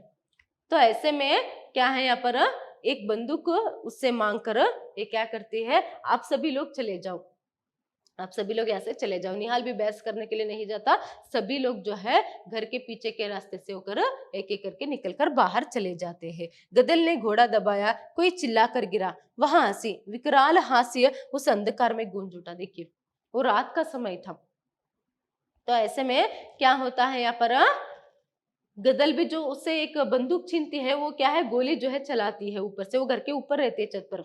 तो ऐसे में क्या है यहाँ पर एक बंदूक उससे मांग कर ये क्या करती है, आप सभी लोग चले जाओ, आप सभी लोग यहाँ से चले जाओ। निहाल भी बहस करने के लिए नहीं जाता, सभी लोग जो है घर के पीछे के रास्ते से होकर एक एक करके निकलकर बाहर चले जाते हैं। गदल ने घोड़ा दबाया, कोई चिल्लाकर गिरा, वहां हंसी, विकराल हास्य उस अंधकार में गूंज उठा। देखिए वो रात का समय था, तो ऐसे में क्या होता है यहाँ पर गदल भी जो उससे एक बंदूक छीनती है, वो क्या है गोली जो है चलाती है ऊपर से, वो घर के ऊपर रहती है छत पर,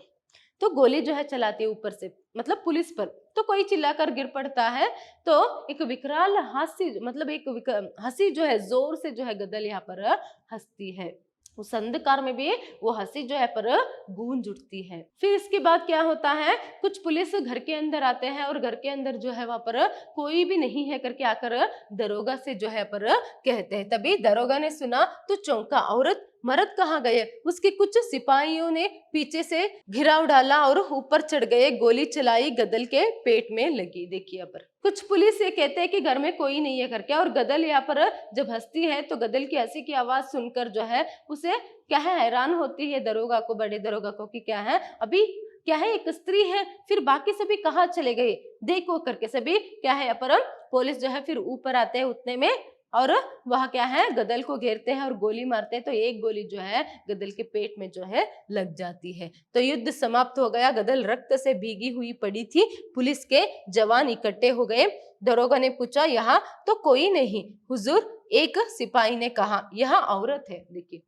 तो गोली जो है चलाती है ऊपर से मतलब पुलिस पर, तो कोई चिल्लाकर गिर पड़ता है, तो एक विकराल हास्य मतलब एक हंसी जो है जोर से जो है गदल यहाँ पर हंसती है, उस अंधकार में भी वो हंसी जो है पर गूंज उठती है। फिर इसके बाद क्या होता है, कुछ पुलिस घर के अंदर आते हैं और घर के अंदर जो है वहां पर कोई भी नहीं है करके आकर दरोगा से जो है पर कहते हैं। तभी दरोगा ने सुना तो चौंका, औरत मर्द कहाँ गए, उसके कुछ सिपाहियों ने पीछे से घिराव डाला और ऊपर चढ़ गए, गोली चलाई, गदल के पेट में लगी। देखिए यहाँ पर कुछ पुलिस ये कहते हैं कि घर में कोई नहीं है करके, और गदल यहाँ पर जब हंसती है तो गदल की हंसी की आवाज सुनकर जो है उसे क्या है हैरान होती है दरोगा को, बड़े दरोगा को, कि क्या है अभी क्या है एक स्त्री है, फिर बाकी सभी कहाँ चले गए देखो करके। सभी क्या है यहाँ पर पुलिस जो है फिर ऊपर आते हैं उतने में, और वह क्या है गदल को घेरते हैं और गोली मारते हैं, तो एक गोली जो है गदल के पेट में जो है लग जाती है। तो युद्ध समाप्त हो गया, गदल रक्त से भीगी हुई पड़ी थी, पुलिस के जवान इकट्ठे हो गए। दरोगा ने पूछा, यहाँ तो कोई नहीं हुजूर, एक सिपाही ने कहा, यहाँ औरत है। देखिए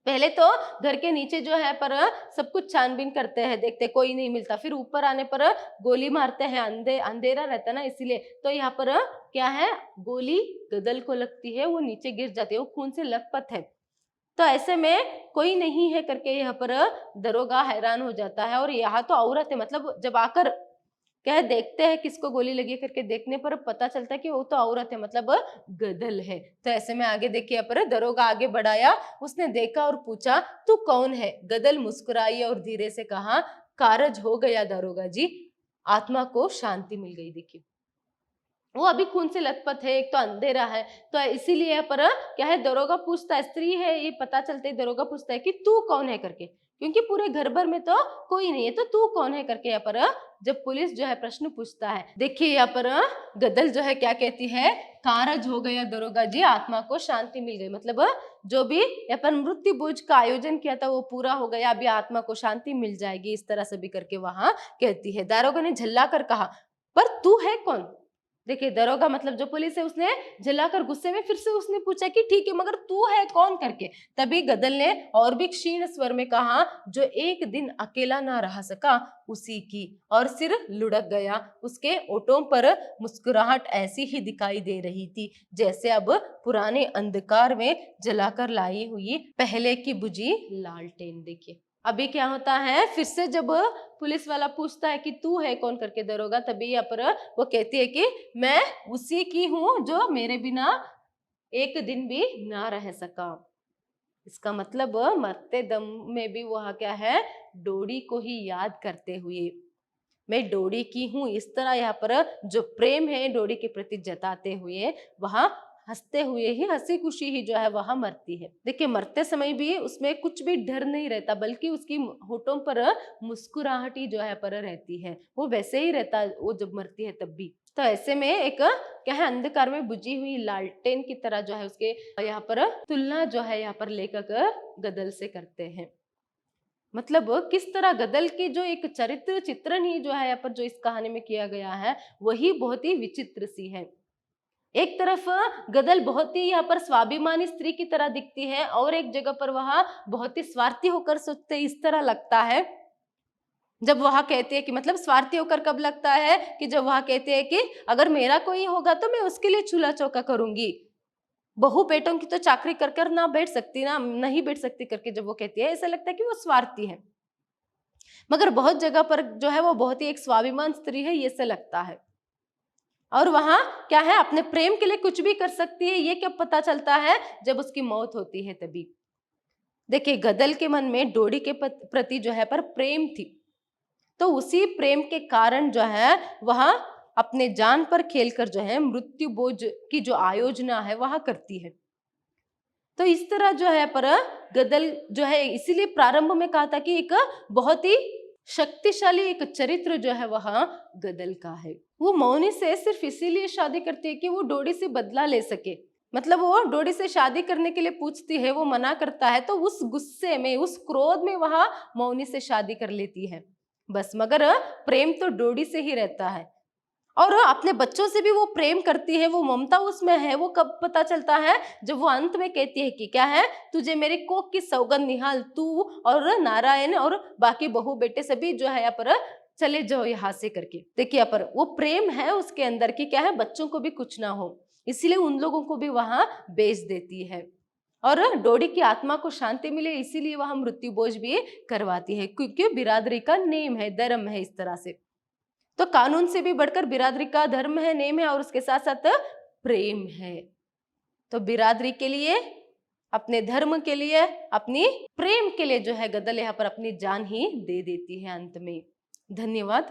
पहले तो घर के नीचे जो है पर सब कुछ छानबीन करते हैं, देखते कोई नहीं मिलता, फिर ऊपर आने पर गोली मारते हैं, अंधेरा रहता ना इसीलिए, तो यहाँ पर क्या है गोली गदल को लगती है, वो नीचे गिर जाती है, वो खून से लथपथ है, तो ऐसे में कोई नहीं है करके यहाँ पर दरोगा हैरान हो जाता है, और यहाँ तो औरत है, मतलब जब आकर क्या है देखते हैं किसको गोली लगी करके, देखने पर पता चलता है कि वो तो औरत है, मतलब गदल है। तो ऐसे में आगे देखिए पर दरोगा आगे बढ़ाया, उसने देखा और पूछा, तू कौन है। गदल मुस्कुराई और धीरे से कहा, कारज हो गया दरोगा जी, आत्मा को शांति मिल गई। देखिए वो अभी खून से लथपथ है, एक तो अंधेरा है, तो इसीलिए यहाँ पर क्या है दरोगा पूछता है, स्त्री है ये पता चलते ही दरोगा पूछता है कि तू कौन है करके, क्योंकि पूरे घर भर में तो कोई नहीं है, तो तू कौन है करके यहाँ पर जब पुलिस जो है प्रश्न पूछता है। देखिए यहाँ पर गदल जो है क्या कहती है, कारज हो गया दरोगा जी, आत्मा को शांति मिल गई, मतलब जो भी यहाँ पर मृत्यु भोज का आयोजन किया था वो पूरा हो गया, अभी आत्मा को शांति मिल जाएगी, इस तरह से भी करके वहां कहती है। दारोगा ने झल्ला कर कहा, पर तू है कौन। देखिए दरोगा मतलब जो पुलिस है उसने झल्लाकर गुस्से में फिर से उसने पूछा कि ठीक है मगर तू है कौन करके। तभी गदल ने और भी क्षीण स्वर में कहा, जो एक दिन अकेला ना रह सका उसी की, और सिर लुढ़क गया। उसके ओठों पर मुस्कुराहट ऐसी ही दिखाई दे रही थी जैसे अब पुराने अंधकार में जलाकर लाई हुई पहले की बुझी लालटेन। देखिए अभी क्या होता है, फिर से जब पुलिस वाला पूछता है कि तू है कौन करके दरोगा, तभी यहाँ पर वो कहती है कि मैं उसी की हूँ जो मेरे बिना एक दिन भी ना रह सका। इसका मतलब मरते दम में भी वह क्या है, डोडी को ही याद करते हुए मैं डोडी की हूँ, इस तरह यहाँ पर जो प्रेम है डोडी के प्रति जताते हुए वहां हंसते हुए ही, हंसी खुशी ही जो है वहां मरती है। देखिए मरते समय भी उसमें कुछ भी डर नहीं रहता, बल्कि उसकी होठों पर मुस्कुराहट ही जो है पर रहती है, वो वैसे ही रहता है वो जब मरती है तब भी। तो ऐसे में एक क्या है, अंधकार में बुझी हुई लालटेन की तरह जो है उसके यहाँ पर तुलना जो है यहाँ पर लेखक गदल से करते हैं। मतलब किस तरह गदल की जो एक चरित्र चित्रण ही जो है यहाँ पर जो इस कहानी में किया गया है वही बहुत ही विचित्र सी है। एक तरफ गदल बहुत ही यहाँ पर स्वाभिमानी स्त्री की तरह दिखती है, और एक जगह पर वह बहुत ही स्वार्थी होकर सोचते इस तरह लगता है जब वह कहती है कि, मतलब स्वार्थी होकर कब लगता है कि जब वह कहती है कि अगर मेरा कोई होगा तो मैं उसके लिए चूल्हा चौका करूंगी, बहू बेटों की तो चाकरी कर कर ना बैठ सकती, ना नहीं बैठ सकती करके जब वो कहती है, ऐसा लगता है कि वो स्वार्थी है। मगर बहुत जगह पर जो है वो बहुत ही एक स्वाभिमान स्त्री है, ये से लगता है। और वहां क्या है, अपने प्रेम के लिए कुछ भी कर सकती है, ये कब पता चलता है, जब उसकी मौत होती है तभी। देखिए गदल के मन में डोडी के प्रति जो है पर प्रेम थी, तो उसी प्रेम के कारण जो है वह अपने जान पर खेलकर जो है मृत्यु भोज की जो आयोजना है वह करती है। तो इस तरह जो है पर गदल जो है, इसीलिए प्रारंभ में कहा था कि एक बहुत ही शक्तिशाली एक चरित्र जो है वह गदल का है। वो मौनी से सिर्फ इसीलिए शादी करती है कि वो डोडी से बदला ले सके, मतलब वो डोडी से शादी करने के लिए पूछती है, वो मना करता है, तो उस गुस्से में उस क्रोध में वह मौनी से शादी कर लेती है बस। मगर प्रेम तो डोडी से ही रहता है, और अपने बच्चों से भी वो प्रेम करती है, वो ममता उसमें है। वो कब पता चलता है, जब वो अंत में कहती है कि क्या है, तुझे मेरे कोख की सौगंध निहाल, तू और नारायण और बाकी बहू बेटे सभी जो है यहाँ पर चले जाओ यहाँ से करके। देखिए यहाँ पर वो प्रेम है उसके अंदर की, क्या है, बच्चों को भी कुछ ना हो, इसीलिए उन लोगों को भी वहां बेच देती है, और डोडी की आत्मा को शांति मिले इसीलिए वहां मृत्यु भोज भी करवाती है, क्योंकि बिरादरी का नेम है, धर्म है इस तरह से। तो कानून से भी बढ़कर बिरादरी का धर्म है, नेम है, और उसके साथ साथ प्रेम है। तो बिरादरी के लिए, अपने धर्म के लिए, अपनी प्रेम के लिए जो है गदल यहाँ पर अपनी जान ही दे देती है अंत में। धन्यवाद।